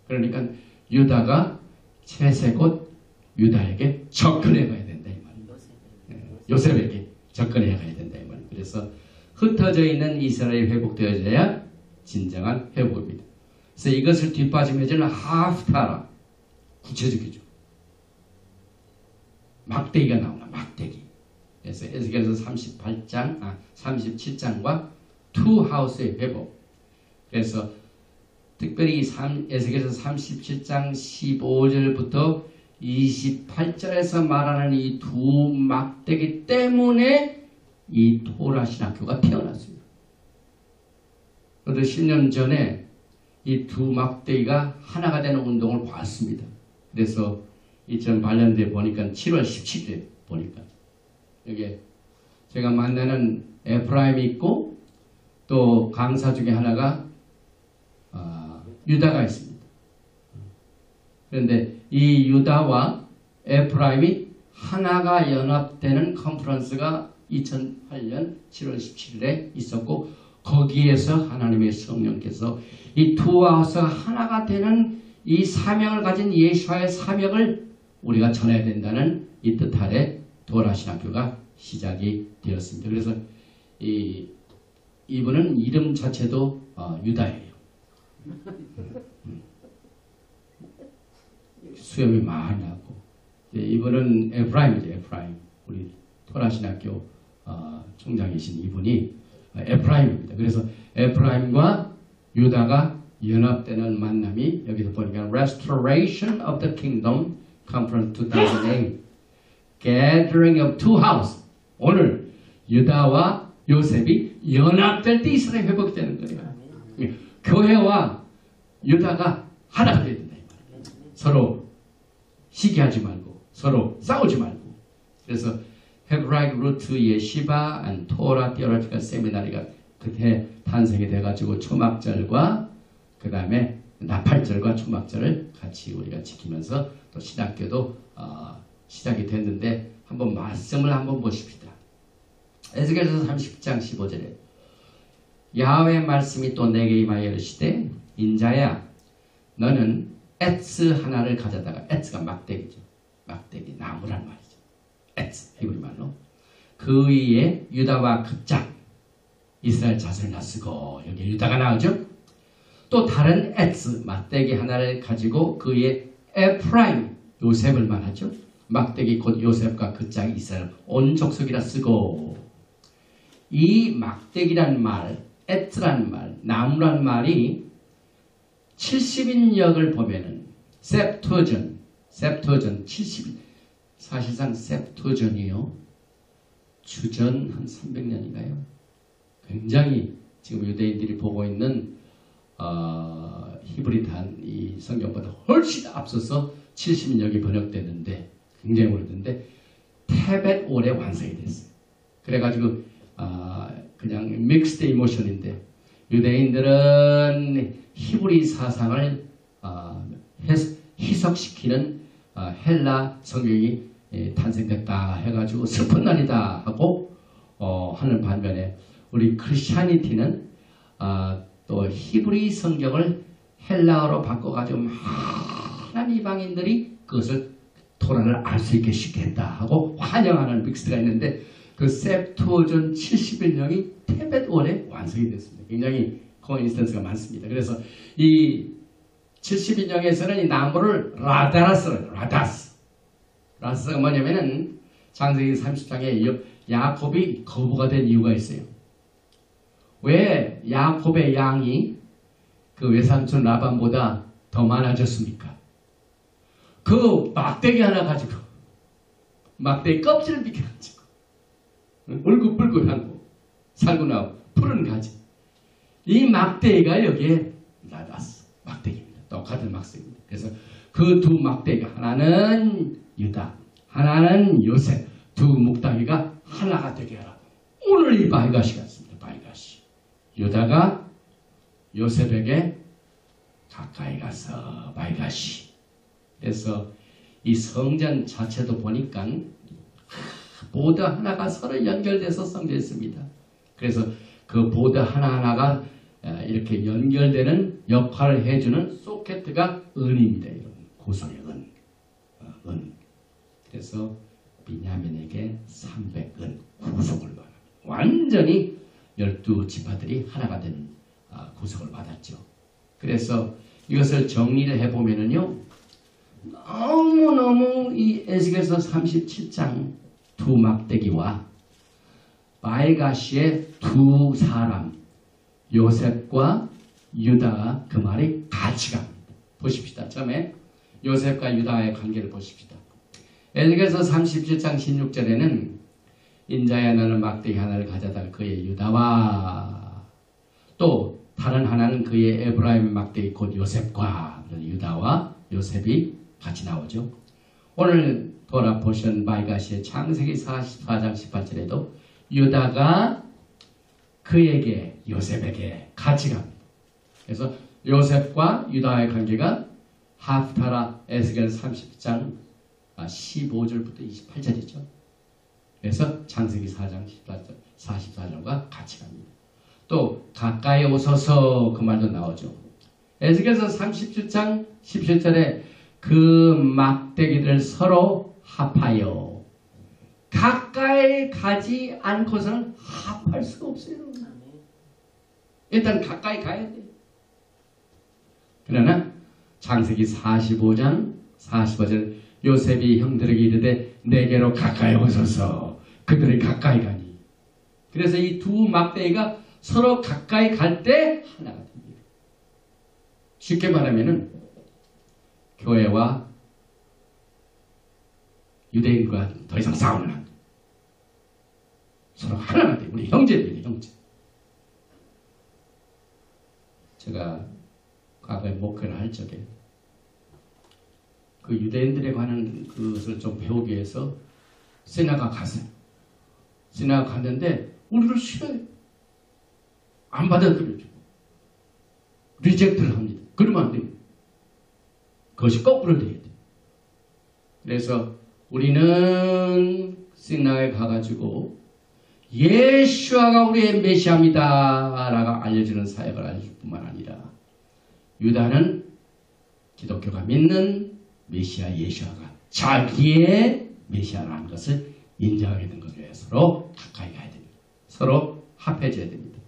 그러니까 유다가 채색옷 유다에게 접근해 가야 된다 이 말이에요. 요셉에게 접근해 가야 된다 이 말이에요. 그래서 흩어져 있는 이스라엘이 회복되어져야 진정한 회복입니다. 그래서 이것을 뒷받침해주는 하프타라 구체적이죠. 막대기가 나오나 막대기. 그래서 에스겔서 37장과 투하우스의 회복. 그래서 특별히 에스겔서 37장 15절부터 28절에서 말하는 이 두 막대기 때문에 이 토라 신학교가 태어났습니다. 그래서 10년 전에 이 두 막대기가 하나가 되는 운동을 봤습니다. 그래서 2008년도에 보니까 7월 17일에 보니까 여기 제가 만나는 에프라임이 있고 또 강사 중에 하나가 유다가 있습니다. 그런데 이 유다와 에프라임이 하나가 연합되는 컨퍼런스가 2008년 7월 17일에 있었고 거기에서 하나님의 성령께서 이 투하우스가 하나가 되는 이 사명을 가진 예수와의 사명을 우리가 전해야 된다는 이 뜻 아래 도라신학교가 시작이 되었습니다. 그래서 이분은 이름 자체도 유다예요. 수염이 많이 나고 이분은 에프라임이죠. 에프라임. 우리 토라신학교 총장이신 이분이 에프라임입니다. 그래서 에프라임과 유다가 연합되는 만남이 여기서 보니까 Restoration of the Kingdom Conference 2008 Gathering of Two House. 오늘 유다와 요셉이 연합될 때 이스라엘 회복이 되는 거예요. 교회와 유다가 하나가 되야 된다. 서로 시기하지 말고 서로 싸우지 말고. 그래서 헤브라이크 루트 예시바 앤 토라 디어로지컬 세미나리가 그때 탄생이 돼가지고 초막절과 그 다음에 나팔절과 초막절을 같이 우리가 지키면서 또 신학교도 시작이 됐는데 한번 말씀을 한번 보십시다. 에스겔서 30장 15절에 야훼의 말씀이 또 내게 임하여 이르시되 인자야 너는 에츠 하나를 가져다가 에츠가 막대기죠. 막대기 나무란 말이죠. 에츠 히브리 말로 그 위에 유다와 급작 이스라엘 자손을 놔쓰고 여기 유다가 나오죠. 또 다른 에츠 막대기 하나를 가지고 그 위에 에프라임 요셉을 말하죠. 막대기 곧 요셉과 그 짝이 이스라엘 온 족속이라 쓰고 이 막대기란 말, 에트란 말, 나무란 말이 70인역을 보면은 셉투어전 70인 사실상 셉투어전이요 주전 한 300년인가요? 굉장히 지금 유대인들이 보고 있는 히브리한 이 성경보다 훨씬 앞서서 70인역이 번역됐는데 굉장히 오래됐는데 테벳 올해 완성이 됐어요. 그래가지고 그냥 믹스드 이모션인데 유대인들은 히브리 사상을 희석시키는 헬라 성경이 탄생됐다 해가지고 슬픈 날이다 하고 하는 반면에 우리 크리스찬이티는 또 히브리 성경을 헬라어로 바꿔가지고 많은 이방인들이 그것을 토라를 알 수 있게 쉽게 했다 하고 환영하는 믹스가 있는데 그 셉투어전 71년이 테벳월에 완성이 됐습니다. 굉장히 코인시던스가 많습니다. 그래서 이 71년에서는 이 나무를 라다라스로 라다스가 뭐냐면은 창세기 30장에 야곱이 거부가 된 이유가 있어요. 왜 야곱의 양이 그 외삼촌 라반보다 더 많아졌습니까? 그 막대기 하나 가지고 막대기 껍질을 비켜가지고 울긋불긋한 거 살고 나고 푸른 가지 이 막대기가 여기에 라다스 막대기입니다. 똑같은 막대기입니다. 그래서 그 두 막대기 하나는 유다 하나는 요셉 두 묵다기가 하나가 되게 하라고 오늘 이 바이가시 같습니다. 바이가시 유다가 요셉에게 가까이 가서 바이가시 그래서 이 성전 자체도 보니까 보드 하나가 서로 연결돼서 성전했습니다. 그래서 그 보드 하나하나가 이렇게 연결되는 역할을 해주는 소켓가 은입니다. 여러분. 고소의 은. 그래서 비냐민에게 300은 구속을 받아. 완전히 12지파들이 하나가 된 구속을 받았죠. 그래서 이것을 정리를 해보면은요, 너무너무 이 에스겔서 37장 두 막대기와 바이가시의 두 사람, 요셉과 유다가 그 말이 같이 갑니다. 보십시다. 처음에 요셉과 유다의 관계를 보십시다. 에스겔서 37장 16절에는 인자야 너는 막대기 하나를 가져다 그의 유다와 또 다른 하나는 그의 에브라임 막대기 곧 요셉과 유다와 요셉이 같이 나오죠. 오늘 돌아보신 바이가시의 창세기 44장 18절에도 유다가 그에게 요셉에게 같이 갑니다. 그래서 요셉과 유다의 관계가 하프타라 에스겔 30장 15절부터 28절이죠. 그래서 창세기 4장 44절과 같이 갑니다. 또 가까이 오소서 그 말도 나오죠. 에스겔서 37장 17절에 그 막대기들 서로 합하여 가까이 가지 않고서는 합할 수가 없어요. 일단 가까이 가야 돼요. 그러나 창세기 45장 45절 요셉이 형들에게 이르되 내게로 가까이 오소서. 그들이 가까이 가니. 그래서 이 두 막대기가 서로 가까이 갈 때 하나가 됩니다. 쉽게 말하면은 교회와 유대인과 더 이상 싸우면 안 돼. 서로 하나가 돼. 우리 형제들이 형제. 제가 과거에 목회를 할 적에 그 유대인들에 관한 그것을 좀 배우기 위해서 세나가 갔어요. 세나가 갔는데 우리를 싫어해요. 안 받아들여줘. 리젝트를 합니다. 그러면 안 됩니다. 그것이 거꾸로 돼야 돼요. 그래서 우리는 시나에 가가지고 예수아가 우리의 메시아입니다 라고 알려주는 사역을 알려줄 뿐만 아니라 유다는 기독교가 믿는 메시아 예수아가 자기의 메시아라는 것을 인정하게 된 것을 위해 서로 가까이 가야 됩니다. 서로 합해져야 됩니다.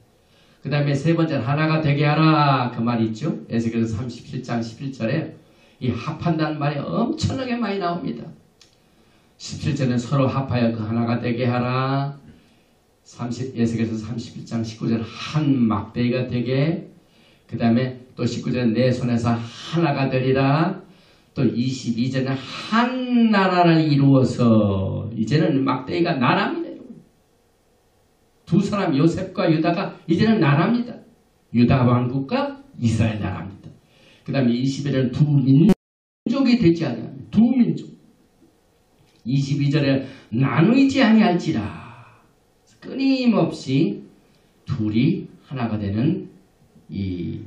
그 다음에 세 번째는 하나가 되게 하라 그 말이 있죠. 에스겔서 37장 11절에 이 합한다는 말이 엄청나게 많이 나옵니다. 17절은 서로 합하여 그 하나가 되게 하라. 에스겔서 31장 19절 한 막대기가 되게. 그 다음에 또 19절은 내 손에서 하나가 되리라. 또 22절은 한 나라를 이루어서 이제는 막대기가 나라입니다. 두 사람 요셉과 유다가 이제는 나라입니다. 유다 왕국과 이스라엘 나라입니다. 그 다음에 21절은 두 민족이 되지 아니하며 두 민족. 22절에 나누이지 아니할지라. 끊임없이 둘이 하나가 되는 이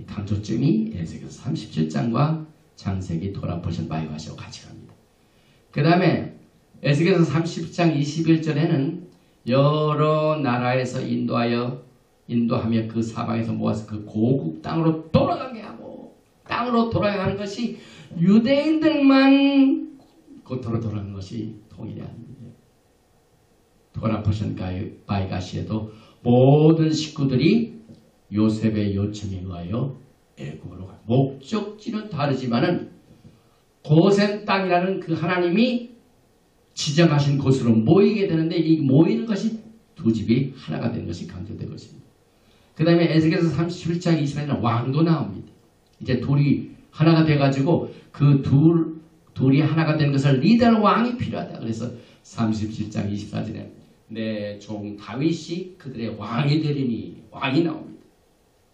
강조점이 에스겔서 37장과 창세기 돌아보신 바이가시와 같이 갑니다. 그 다음에 에스겔서 30장 21절에는 여러 나라에서 인도하며 그 사방에서 모아서 그 고국 땅으로 돌아가게 하고 땅으로 돌아가는 것이 유대인들만 고토로 돌아가는 것이 통일이 아닙니다. 돌아보신 바이가시에도 모든 식구들이 요셉의 요청에 의하여 애굽으로 가. 목적지는 다르지만은 고센 땅이라는 그 하나님이 지정하신 곳으로 모이게 되는데 이 모이는 것이 두 집이 하나가 된 것이 강조된 것입니다. 그 다음에 에스겔서 37장 20절에는 왕도 나옵니다. 이제 둘이 하나가 돼가지고 그 둘이 하나가 된 것을 리더할 왕이 필요하다. 그래서 37장 24절에 내 종 다윗이 그들의 왕이 되리니 왕이 나옵니다.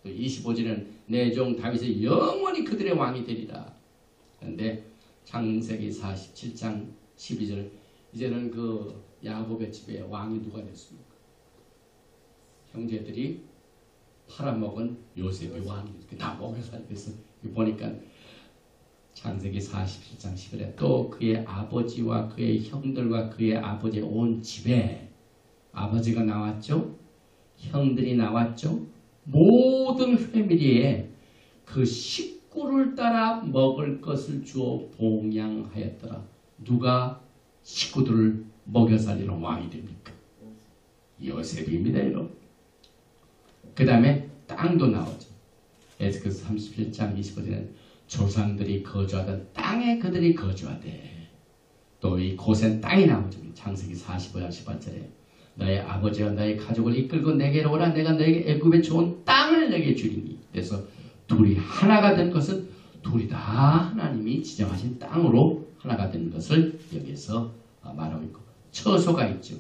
또 25절에는 내 종 다윗이 영원히 그들의 왕이 되리라. 그런데 창세기 47장 12절 이제는 그 야곱의 집에 왕이 누가 됐습니까? 형제들이 팔아먹은 요셉이 왕이 다 먹여 살겠어. 보니까 창세기 47장 10절에 또 그의 아버지와 그의 형들과 그의 아버지의 온 집에 아버지가 나왔죠. 형들이 나왔죠. 모든 패밀리에 그 식구를 따라 먹을 것을 주어 봉양하였더라. 누가 식구들을 먹여 살리는 왕이 됩니까? 요셉입니다. 여러분. 그 다음에 땅도 나오죠. 에스겔서 37장 25절에 조상들이 거주하던 땅에 그들이 거주하되 또 이 고센 땅이 나오죠. 창세기 45장 18절에 너의 아버지와 너의 가족을 이끌고 내게로 오라. 내가 너에게 애굽에 좋은 땅을 내게 주리니. 그래서 둘이 하나가 된 것은 둘이 다 하나님이 지정하신 땅으로 하나가 된 것을 여기서 말하고 있고 처소가 있죠.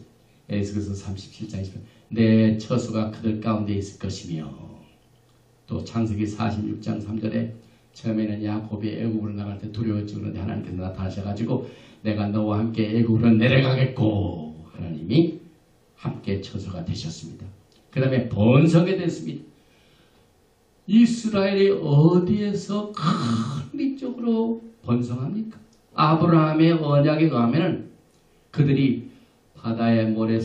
에스겔서 37장 20절 내 처소가 그들 가운데 있을 것이며 또 창세기 46장 3절에 처음에는 야곱이 애굽으로 나갈 때 두려웠지. 그런데 하나님께서 나타나셔가지고 내가 너와 함께 애굽으로 내려가겠고 하나님이 함께 처소가 되셨습니다. 그 다음에 번성이 됐습니다. 이스라엘이 어디에서 큰 민족으로 번성합니까? 아브라함의 언약에 의하면 그들이 바다의 모래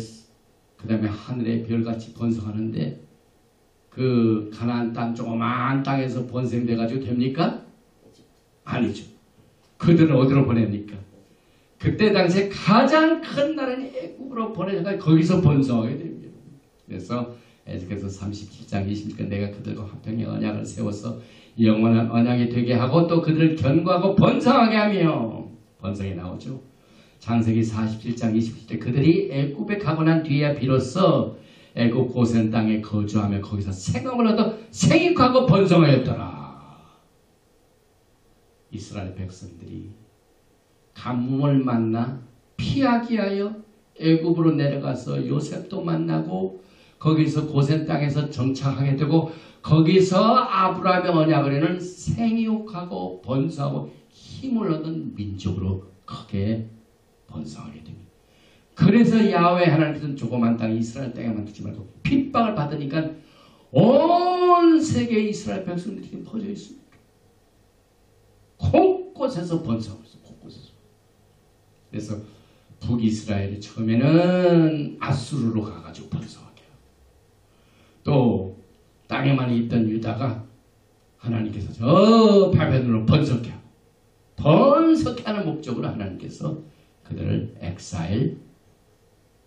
그 다음에 하늘의 별같이 번성하는데 그 가나안 땅 조그마한 땅에서 번성돼가지고 됩니까? 아니죠. 그들은 어디로 보냅니까? 그때 당시에 가장 큰 나라는 애굽으로 보내다가 거기서 번성하게 됩니다. 그래서 에스겔서 37장 26절 내가 그들과 화평의 언약을 세워서 영원한 언약이 되게 하고 또 그들을 견고하고 번성하게 하며 번성이 나오죠. 창세기 47장 27절 그들이 애굽에 가고 난 뒤에 비로소 애굽 고센 땅에 거주하며 거기서 생업을 얻어 생육하고 번성하였더라. 이스라엘 백성들이 가뭄을 만나 피하기 위하여 애굽으로 내려가서 요셉도 만나고 거기서 고센 땅에서 정착하게 되고 거기서 아브라함의 언약을 이루는 생육하고 번성하고 힘을 얻은 민족으로 크게 번성하게 됩니다. 그래서 야훼 하나님께서는 조그만 땅 이스라엘 땅에만 두지 말고 핍박을 받으니까 온 세계 이스라엘 백성들이 퍼져 있습니다. 곳곳에서 번성했어요. 곳곳에서. 그래서 북이스라엘이 처음에는 아수르로 가가지고 번성하게 하고 또 땅에만 있던 유다가 하나님께서 저 바벨론으로 번성케 하고 번성케 하는 목적으로 하나님께서 그들을 엑사일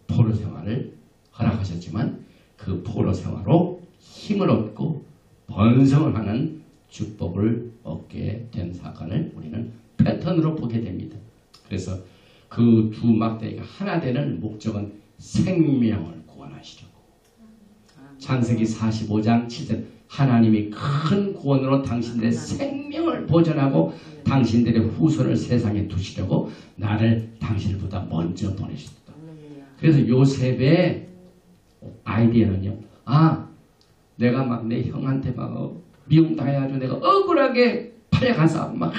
포로 생활을 허락하셨지만 그 포로 생활로 힘을 얻고 번성을 하는 축복을 얻게 된 사건을 우리는 패턴으로 보게 됩니다. 그래서 그 두 막대기가 하나 되는 목적은 생명을 구원하시려고. 창세기 45장 7절 하나님이 큰 구원으로 당신들의 생명을 보존하고 당신들의 후손을 세상에 두시려고 나를 당신보다 먼저 보내셨다. 그래서 요셉의 아이디어는요. 내가 막 내 형한테 막 미움당해가지고 내가 억울하게 팔려가서 막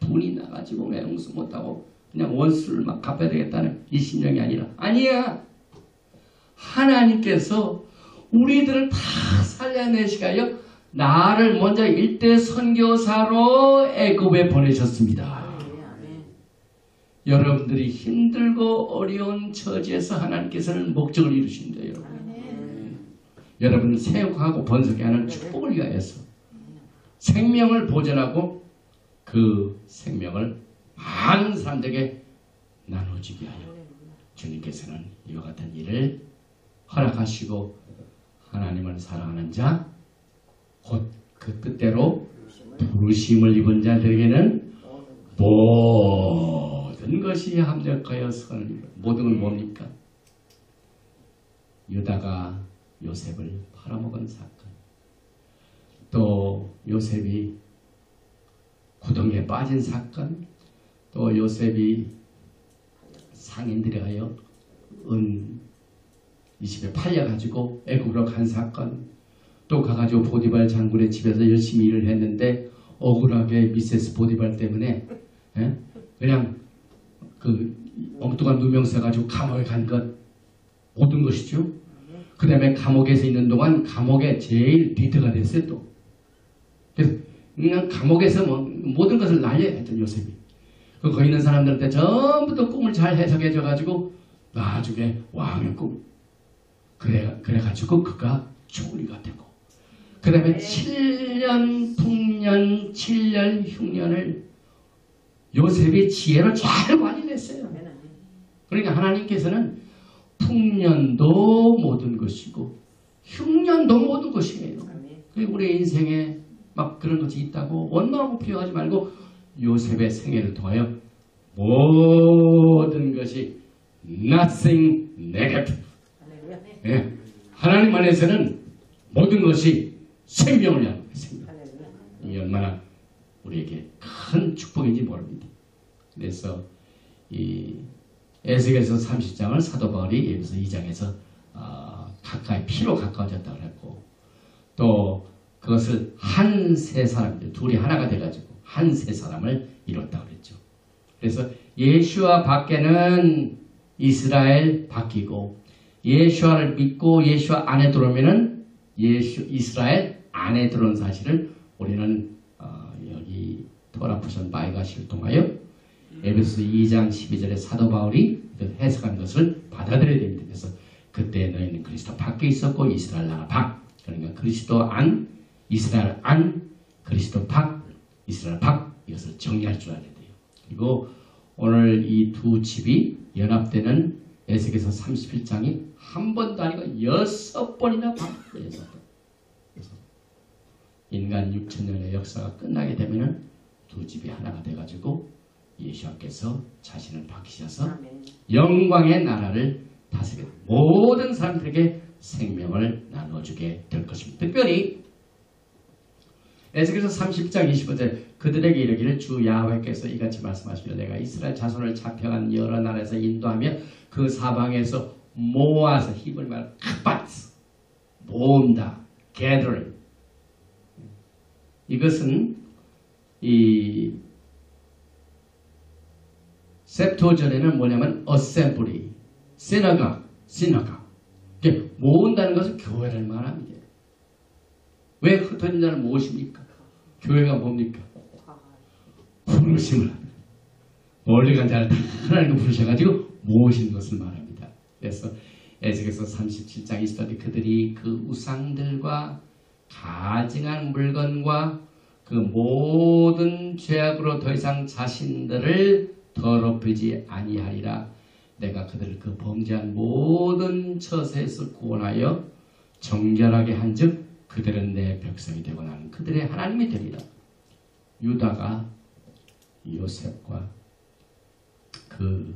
분이 나가지고 외용수 못하고 그냥 원수를 막 갚아야 되겠다는 이 심령이 아니야. 하나님께서 우리들을 다 살려내시가요 나를 먼저 일대 선교사로 애굽에 보내셨습니다. 여러분들이 힘들고 어려운 처지에서 하나님께서는 목적을 이루십니다. 여러분을 세우고 번성케 하는 축복을 위하여서 생명을 보존하고 그 생명을 많은 사람들에게 나눠주게 하여 주님께서는 이와 같은 일을 허락하시고 하나님을 사랑하는 자 곧 그 뜻대로 부르심을 입은 자들에게는 모든 것이 합력하여 선을 모든 건 뭡니까? 유다가 요셉을 팔아먹은 사건, 또 요셉이 구덩이에 빠진 사건, 또 요셉이 상인들에 하여 은 20에 팔려가지고 애굽으로 간 사건, 또 가가지고 보디발 장군의 집에서 열심히 일을 했는데 억울하게 미세스 보디발 때문에 그냥 그 엉뚱한 누명 써가지고 감옥에 간 것 모든 것이죠. 그 다음에 감옥에서 있는 동안 감옥의 제일 리더가 됐어요. 또 그래서 그냥 감옥에서 뭐 모든 것을 날려했던 요셉이. 거기 있는 사람들한테 전부 다 꿈을 잘 해석해줘가지고 나중에 왕의 꿈. 그래가지고 그가 총리가 되고 그 다음에 7년 풍년 7년 흉년을 요셉이 지혜로 잘 관리했어요. 그러니까 하나님께서는 풍년도 모든 것이고 흉년도 모든 것이에요. 그리고 우리 인생에 막 그런 것이 있다고 원망하고 비교하지 말고 요셉의 생애를 통하여 모든 것이 nothing negative. 예. 하나님 안에서는 모든 것이 생명을 향한 생명. 이 얼마나 우리에게 큰 축복인지 모릅니다. 그래서 이 에스겔서 30장을 사도 바울이 에베소 2장에서 가까이 피로 가까워졌다고 그랬고 또 그것을 한 세 사람들 둘이 하나가 돼가지고 한 세 사람을 이뤘다고 그랬죠. 그래서 예수와 밖에는 이스라엘 바뀌고 예수와를 믿고 예수와 안에 들어오면은 이스라엘 안에 들어온 사실을 우리는 여기 토라푸션 바이가시를 통하여 에베소 2장 12절에 사도 바울이 해석한 것을 받아들여야 됩니다. 그래서 그때 너희는 그리스도 밖에 있었고 이스라엘 나라 밖. 그러니까 그리스도 안, 이스라엘 안, 그리스도 밖, 이스라엘 밖. 이것을 정리할 줄 알아야 돼요. 그리고 오늘 이 두 집이 연합되는 에스겔서 31장이 한 번도 아니고 6번이나 반복해서 인간 6천년의 역사가 끝나게 되면은 두 집이 하나가 돼가지고 예수께서 자신을 밝히셔서 영광의 나라를 다스리고 모든 사람들에게 생명을 나눠주게 될 것입니다. 특별히 에스겔서 30장 25절 그들에게 이르기를 주 야훼께서 이같이 말씀하시며 내가 이스라엘 자손을 잡혀간 여러 나라에서 인도하며 그 사방에서 모아서 히브리 말로 카바츠 모은다 gather 이것은 이 셉토전에는 뭐냐면 assembly, synagogue 모은다는 것은 교회를 말합니다. 왜 흩어진 자를 모으십니까? 교회가 뭡니까? 부르심을 합니다. 멀리 간 자를 다 하나님과 부르셔가지고 모으신 것을 말합니다. 그래서 에스겔서 37장 20절에 그들이 그 우상들과 가증한 물건과 그 모든 죄악으로 더 이상 자신들을 더럽히지 아니하리라. 내가 그들을 그 범죄한 모든 처세에서 구원하여 정결하게 한즉 그들은 내 백성이 되고 나는 그들의 하나님이 되리라. 유다가 요셉과 그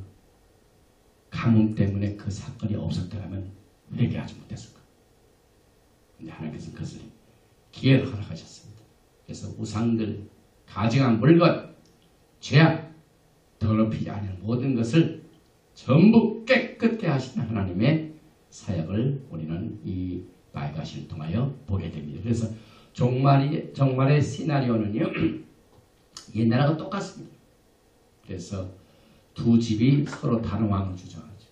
가뭄 때문에 그 사건이 없었더라면 회개하지 못했을 거예요. 근데 하나님께서 그것을 기회를 허락하셨습니다. 그래서 우상들, 가증한 물건, 죄악, 더럽히지 않은 모든 것을 전부 깨끗게 하시는 하나님의 사역을 우리는 이 바이가시를 통하여 보게 됩니다. 그래서 종말의 시나리오는요 옛날하고 똑같습니다. 그래서 두 집이 서로 다른 왕을 주장하죠.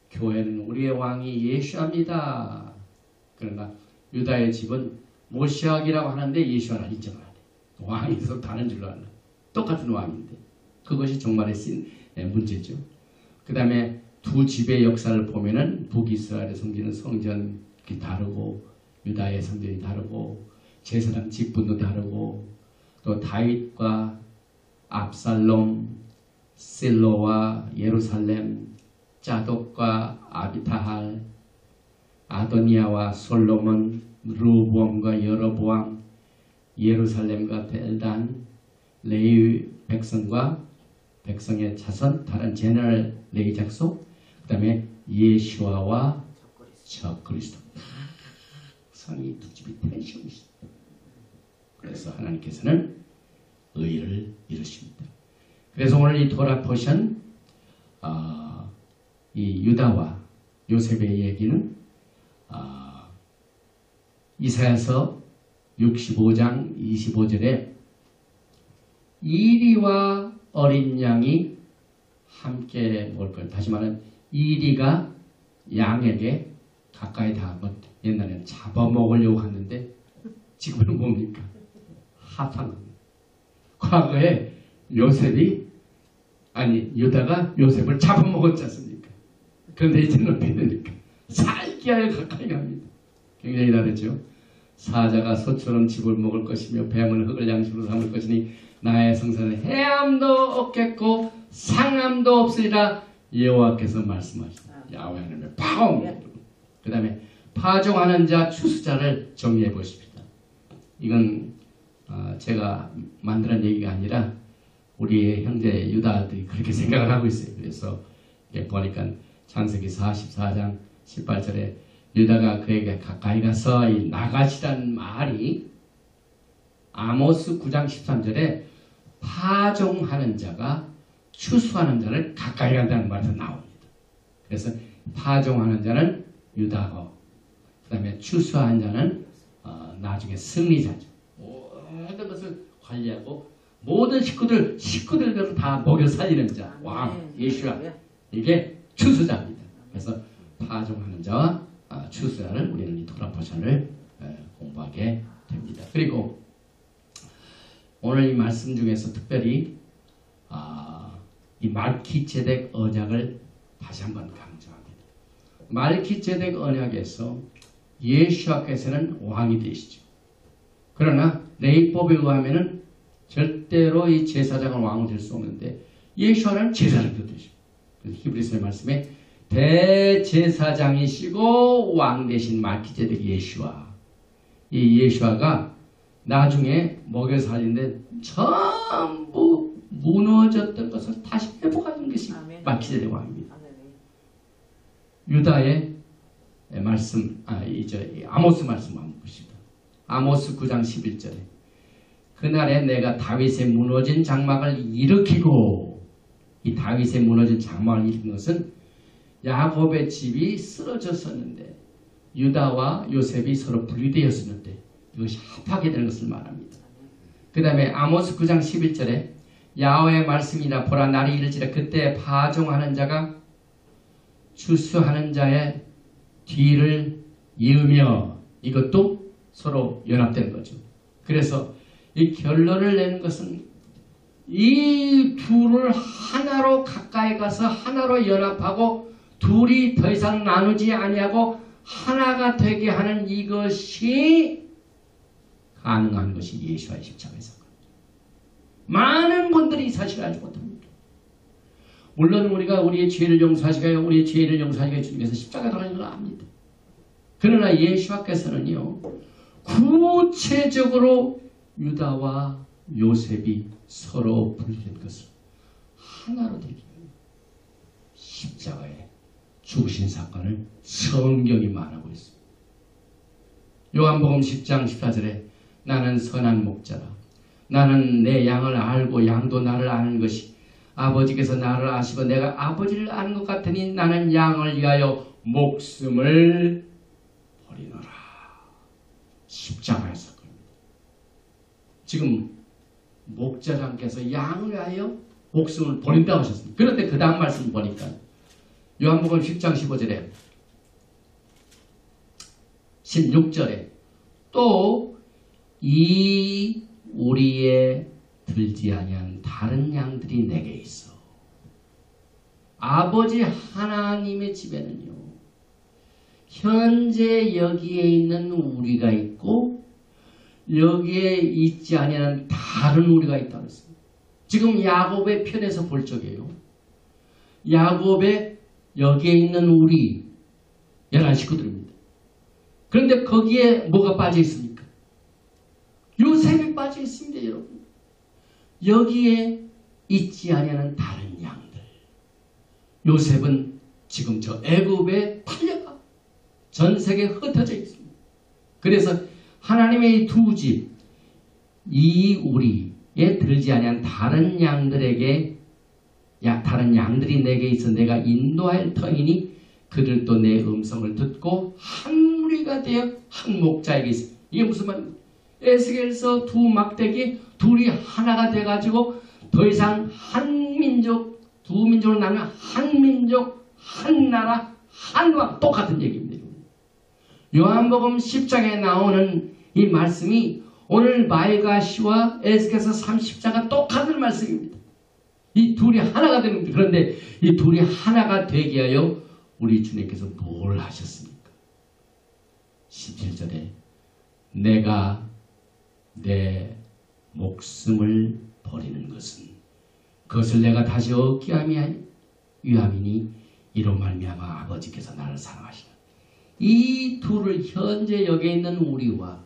교회는 우리의 왕이 예수합니다. 그러나 유다의 집은 모시아기라고 하는데 예수를 인정을 안 해요. 왕이 서로 다른 줄로 알아요. 똑같은 왕인데 그것이 종말의 문제죠. 그 다음에 두 집의 역사를 보면은 북이스라엘에 섬기는 성전이 다르고 유다의 성전이 다르고 제사장 직분도 다르고 또 다윗과 압살롬, 실로와 예루살렘, 짜독과 아비타할, 아도니아와 솔로몬, 르호보암과 여로보암, 예루살렘과 벨단, 레위 백성과 백성의 자손, 다른 제너럴 레위 족속, 그 다음에 예수아와 적그리스도. 성이 두 집이 텐션이 있습니다. 그래서 하나님께서는 의를 이루십니다. 그래서 오늘 이 토라 포션 이 유다와 요셉의 얘기는 이사야서 65장 25절에 이리와 어린 양이 함께 먹을 것. 다시 말하면 이리가 양에게 가까이 닿으면 옛날에는 잡아먹으려고 하는데 지금은 뭡니까? 합한 겁니다. 과거에 유다가 요셉을 잡아먹었지 않습니까? 그런데 이제는 어떻게 됩니까? 살기하여 가까이 갑니다. 굉장히 다르죠. 사자가 소처럼 집을 먹을 것이며 뱀은 흙을 양식으로 삼을 것이니 나의 성산은 해암도 없겠고 상암도 없으리라 여호와께서 말씀하시다. 야훼 하나님의 파옹. 그 다음에 파종하는 자 추수자를 정리해 보십시다. 이건 제가 만드는 얘기가 아니라 우리의 형제 유다들이 그렇게 생각을 하고 있어요. 그래서 보니까 창세기 44장 18절에 유다가 그에게 가까이 가서 이 나가시란 말이 아모스 9장 13절에 파종하는 자가 추수하는 자를 가까이 간다는 말에서 나옵니다. 그래서 파종하는 자는 유다고 그 다음에 추수하는 자는 나중에 승리자죠. 모든 것을 관리하고 모든 식구들을 다 먹여 살리는 자, 왕, 예수야. 이게 추수자입니다. 그래서 파종하는 자와 추수자를 우리는 이 토라 포션을 공부하게 됩니다. 그리고 오늘 이 말씀 중에서 특별히 이 말키ጼ덱 언약을 다시 한번 강조합니다. 말키ጼ덱 언약에서 예수와께서는 왕이 되시죠. 그러나 레위법에 의하면은 절대로 이 제사장은 왕이 될 수 없는데 예수와는 제사장도 되죠. 그래서 히브리서의 말씀에 대제사장이시고 왕 되신 말키ጼ덱 예수와 이 예수와가 나중에 먹여 살리는데 전부 무너졌던 것을 다시 회복하는 것이 말키ጼ덱 왕입니다. 유다의 말씀, 아모스 말씀 한번 보시다. 아모스 9장 11절에 그날에 내가 다윗의 무너진 장막을 일으키고 이 다윗의 무너진 장막을 일으킨 것은 야곱의 집이 쓰러졌었는데 유다와 요셉이 서로 분리되었었는데 이것이 합하게 되는 것을 말합니다. 그 다음에 아모스 9장 11절에 야훼의 말씀이라 보라 날이 이르지라 그때 파종하는 자가 추수하는 자의 뒤를 이으며 이것도 서로 연합된 거죠. 그래서 이 결론을 내는 것은 이 둘을 하나로 가까이 가서 하나로 연합하고 둘이 더 이상 나누지 아니하고 하나가 되게 하는 이것이 가능한 것이 예수와의 십자가의 사건. 많은 분들이 이 사실을 알지 못합니다. 물론 우리가 우리의 죄를 용서하시고 우리의 죄를 용서하시고 주님께서 십자가에 돌아가는 걸 압니다. 그러나 예수와께서는요 구체적으로 유다와 요셉이 서로 분리된 것을 하나로 되게 십자가에 죽으신 사건을 성경이 말하고 있습니다. 요한복음 10장 14절에 나는 선한 목자라. 나는 내 양을 알고 양도 나를 아는 것이 아버지께서 나를 아시고 내가 아버지를 아는 것 같으니 나는 양을 위하여 목숨을 버리노라. 십자가의 사건입니다. 지금 목자장께서 양을 위하여 목숨을 버린다고 하셨습니다. 그런데 그 다음 말씀 보니까 요한복음 10장 15절에 16절에 또 이 우리의 들지 아니한 다른 양들이 내게 있어. 아버지 하나님의 집에는요 현재 여기에 있는 우리가 있고 여기에 있지 아니한 다른 우리가 있다고 했습니다. 지금 야곱의 편에서 볼 적에요 야곱의 여기에 있는 우리 11식구들입니다. 그런데 거기에 뭐가 빠져 있습니까? 요셉이 빠져 있습니다. 여러분. 여기에 있지 아니하는 다른 양들. 요셉은 지금 저 애굽에 팔려가 전 세계에 흩어져 있습니다. 그래서 하나님의 이 두 집, 이 우리에 들지 아니한 다른 양들에게 다른 양들이 내게 있어 내가 인도할 터이니 그들도 내 음성을 듣고 한 무리가 되어 한 목자에게 있어. 이게 무슨 말입니까? 에스겔서 두 막대기 둘이 하나가 돼가지고 더 이상 한 민족, 두 민족으로 나누면 한 민족, 한 나라, 한 왕 똑같은 얘기입니다. 요한복음 10장에 나오는 이 말씀이 오늘 마이가시와 에스겔서 30장과 똑같은 말씀입니다. 이 둘이 하나가 되는 겁니다. 그런데 이 둘이 하나가 되게 하여 우리 주님께서 뭘 하셨습니까? 17절에 내가 내 목숨을 버리는 것은 그것을 내가 다시 얻게 위함이니 이로 말미암아 아버지께서 나를 사랑하시는 이 둘을 현재 여기에 있는 우리와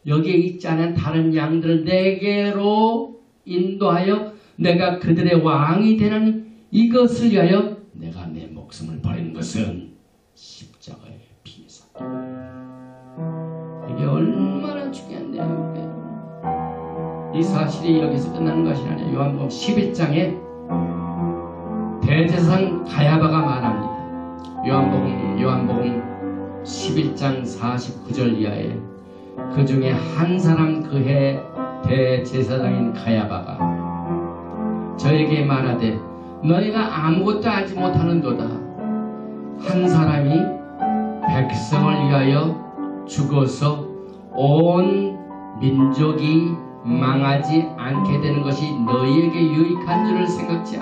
여기에 있지 않은 다른 양들을 내게로 인도하여 내가 그들의 왕이 되는 이것을 위하여 내가 내 목숨을 버리는 것은 십자가의 피에서 이게 얼마나 중요한 내용이에요. 이 사실이 여기서 끝나는 것이 아니라 요한복음 11장에 대제사장 가야바가 말합니다. 요한복음 11장 49절 이하에 그 중에 한 사람 그해 대제사장인 가야바가 저에게 말하되 너희가 아무것도 알지 못하는도다. 한 사람이 백성을 위하여 죽어서 온 민족이 망하지 않게 되는 것이 너희에게 유익한 줄을 생각지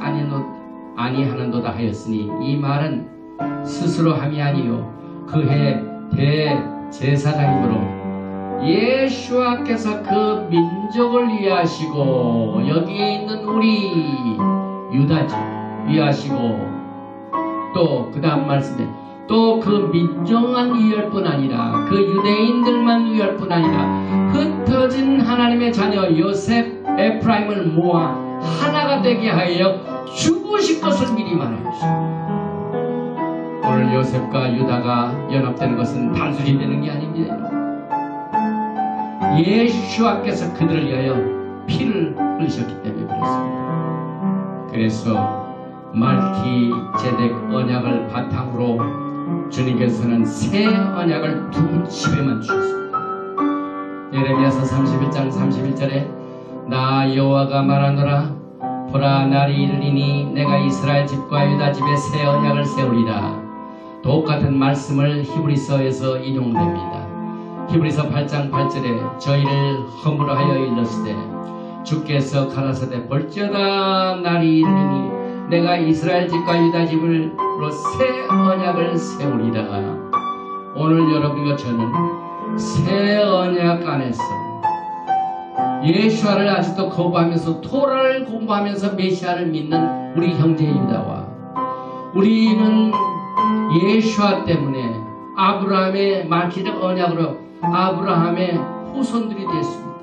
아니하는도다 하였으니 이 말은 스스로 함이 아니요 그해 대제사장이므로 예수와께서 그 민족을 위하시고 여기에 있는 우리 유다지 위하시고 또 그 다음 말씀에 또 그 민족만 위할 뿐 아니라 그 유대인들만 위할 뿐 아니라 흩어진 하나님의 자녀 요셉 에프라임을 모아 하나가 되게 하여 죽으실 것을 미리 말하셨습니다. 오늘 요셉과 유다가 연합되는 것은 단순히 되는 게 아닙니다. 예수와께서 그들을 위하여 피를 흘리셨기 때문에 그렇습니다. 그래서 말기제덱 언약을 바탕으로 주님께서는 새 언약을 두 집에만 주셨습니다. 예레미야서 31장 31절에 나 여호와가 말하노라 보라 날이 이르리니 내가 이스라엘 집과 유다 집에 새 언약을 세우리라. 똑같은 말씀을 히브리서에서 인용됩니다. 히브리서 8장 8절에 저희를 허물하여 일렀으되 주께서 가라사대 볼지어다 날이 이르리니 내가 이스라엘 집과 유다 집으로 새 언약을 세우리라. 오늘 여러분과 저는 새 언약 안에서 예수와를 아직도 거부하면서 토라를 공부하면서 메시아를 믿는 우리 형제 유다와 우리는 예수와 때문에 아브라함의 말기적 언약으로 아브라함의 후손들이 됐습니다.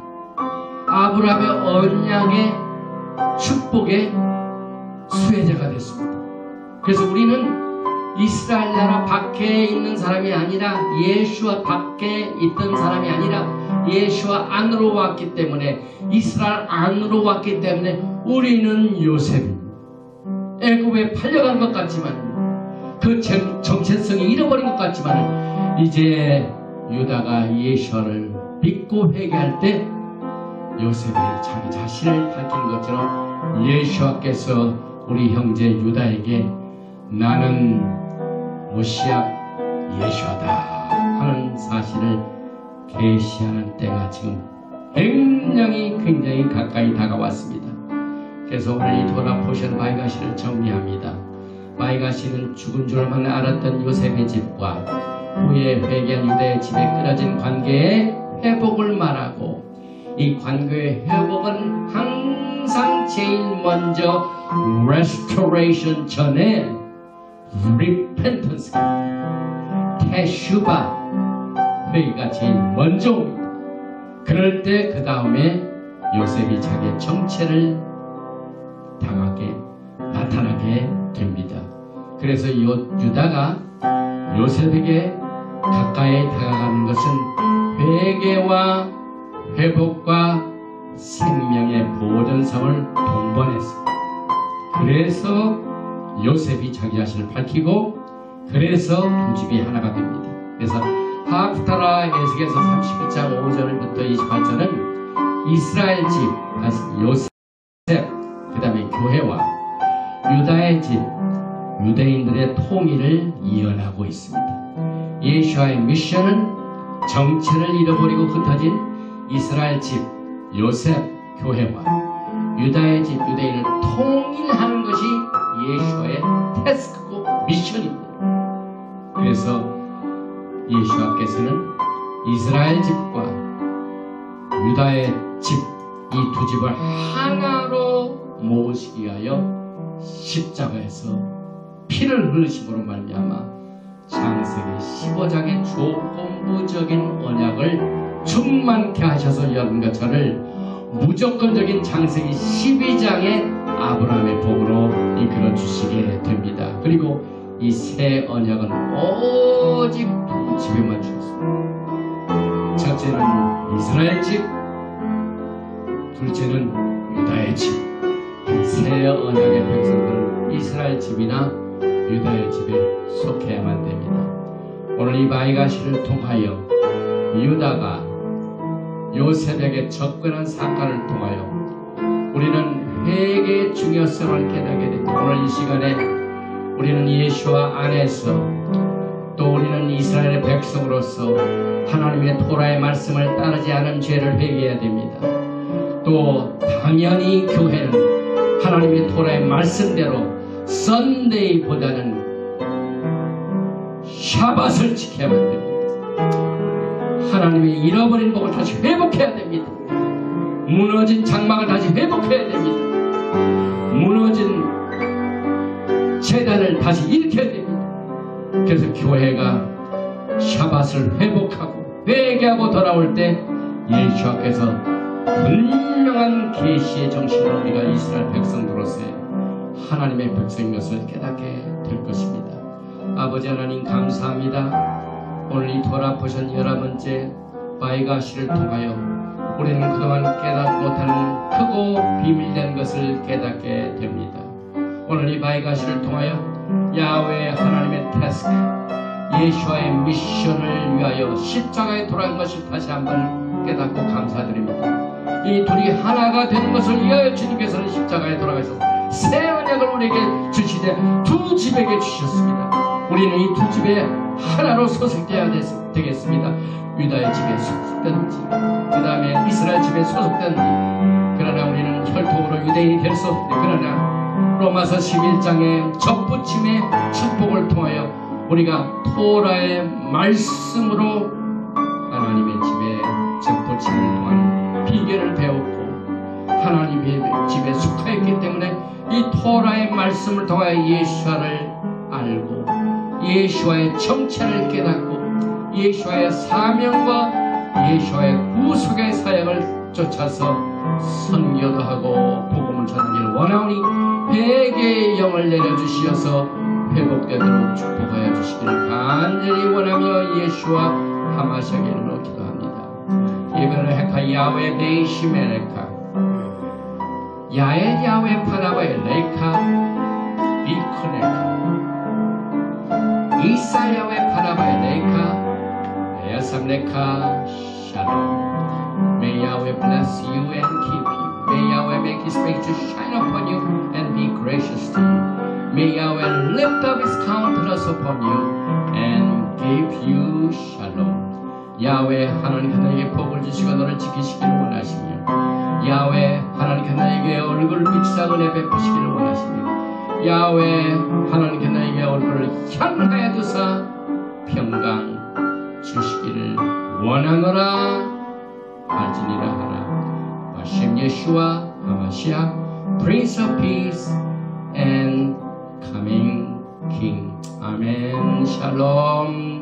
아브라함의 언약의 축복의 수혜자가 됐습니다. 그래서 우리는 이스라엘 나라 밖에 있는 사람이 아니라 예수와 밖에 있던 사람이 아니라 예수와 안으로 왔기 때문에 이스라엘 안으로 왔기 때문에 우리는 요셉입니다. 애굽에 팔려간 것 같지만 그 정체성이 잃어버린 것 같지만 이제 유다가 예수를 믿고 회개할 때 요셉이 자기 자신을 밝히는 것처럼 예수와께서 우리 형제 유다에게 나는 모시아 예수하다 하는 사실을 계시하는 때가 지금 굉장히 가까이 다가왔습니다. 그래서 오늘 이 도라 포션 마이가시를 정리합니다. 마이가시는 죽은 줄만 알았던 요셉의 집과 후에 회개한 유다의 집에 끊어진 관계의 회복을 말하고 이 관계의 회복은 항상 제일 먼저 restoration 전에 repentance 테슈바 회개가 제일 먼저 옵니다. 그럴 때 그 다음에 요셉이 자기의 정체를 나타나게 됩니다. 그래서 유다가 요셉에게 가까이 다가가는 것은 회개와 회복과 생명의 보존성을 동반했습니다. 그래서 요셉이 자기 자신을 밝히고 그래서 두 집이 하나가 됩니다. 그래서 하프타라 에스겔서 31장 5절부터 28절은 이스라엘 집, 요셉, 그 다음에 교회와 유다의 집, 유대인들의 통일을 이어나고 있습니다. 예수와의 미션은 정체를 잃어버리고 흩어진 이스라엘 집 요셉 교회와 유다의 집 유대인을 통일하는 것이 예수와의 태스크고 미션입니다. 그래서 예수와께서는 이스라엘 집과 유다의 집 이 두 집을 하나로 모으시기 위하여 십자가에서 피를 흘리심으로 말미암아 창세기 15장의 조건부적인 언약을 충만케 하셔서 여러분과 저를 무조건적인 창세기 12장의 아브라함의 복으로 이끌어 주시게 됩니다. 그리고 이 새 언약은 오직 두 집에만 주셨습니다. 첫째는 이스라엘 집, 둘째는 유다의 집. 새 언약의 백성들은 이스라엘 집이나 유다의 집에 속해야만 됩니다. 오늘 이 바위가시를 통하여 유다가 요셉에게 접근한 사건을 통하여 우리는 회개의 중요성을 깨닫게 됩니다. 오늘 이 시간에 우리는 예수와 안에서 또 우리는 이스라엘의 백성으로서 하나님의 토라의 말씀을 따르지 않은 죄를 회개해야 됩니다. 또 당연히 교회는 하나님의 토라의 말씀대로 썬데이보다는 샤밧을 지켜야만 됩니다. 하나님의 잃어버린 복을 다시 회복해야 됩니다. 무너진 장막을 다시 회복해야 됩니다. 무너진 재단을 다시 일으켜야 됩니다. 그래서 교회가 샤밧을 회복하고 회개하고 돌아올 때 예수께서 분명한 계시의 정신을 우리가 이스라엘 백성으로서의 하나님의 백성인 것을 깨닫게 될 것입니다. 아버지 하나님 감사합니다. 오늘 이 돌아보신 11번째 바위가시를 통하여 우리는 그동안 깨닫지 못하는 크고 비밀된 것을 깨닫게 됩니다. 오늘 이 바위가시를 통하여 야훼 하나님의 태스크 예수와의 미션을 위하여 십자가에 돌아간 것을 다시 한번 깨닫고 감사드립니다. 이 둘이 하나가 되는 것을 위하여 주님께서는 십자가에 돌아가셔서 새 언약을 우리에게 주시되 두 집에게 주셨습니다. 우리는 이 두 집에 하나로 소속되어야 되겠습니다. 유다의 집에 소속된지 그 다음에 이스라엘 집에 소속된지. 그러나 우리는 혈통으로 유대인이 될 수 없는데, 그러나 로마서 11장의 접붙임의 축복을 통하여 우리가 토라의 말씀으로 하나님의 집에 접붙임을 통한 비결을 배웠고 하나님의 집에 속하였기 때문에 이 토라의 말씀을 통하여 예수와를 알고 예수와의 정체를 깨닫고 예수와의 사명과 예수와의 구속의 사역을 쫓아서 선교도 하고 복음을 전하기를 원하오니 회개의 영을 내려주시어서 회복되도록 축복하여 주시기를 간절히 원하며 예수와 하마시아의 이름으로 기도합니다. 이번에 헤카 야훼 베이시메레카 야엘 야훼 파라바의 레카 비크네카 이사 야훼 파라바의 레카 에야삼레카 샬롬. May Yahweh bless you and keep you. May Yahweh make His face to shine upon you and be gracious to you. May Yahweh lift up His countenance upon you and give you shalom. 야훼 하나님께 너에게 복을 주시고 너를 지키시기를 원하시며, 야훼 하나님께 너에게 얼굴을 비추사 은혜 베푸시기를 원하시며, 야훼 하나님께 너에게 얼굴을 향하여 두사 평강 주시기를 원하노라 하지니라 하라. 하심 예수와 하마시아 Prince of Peace and Coming King. 아멘. 샬롬.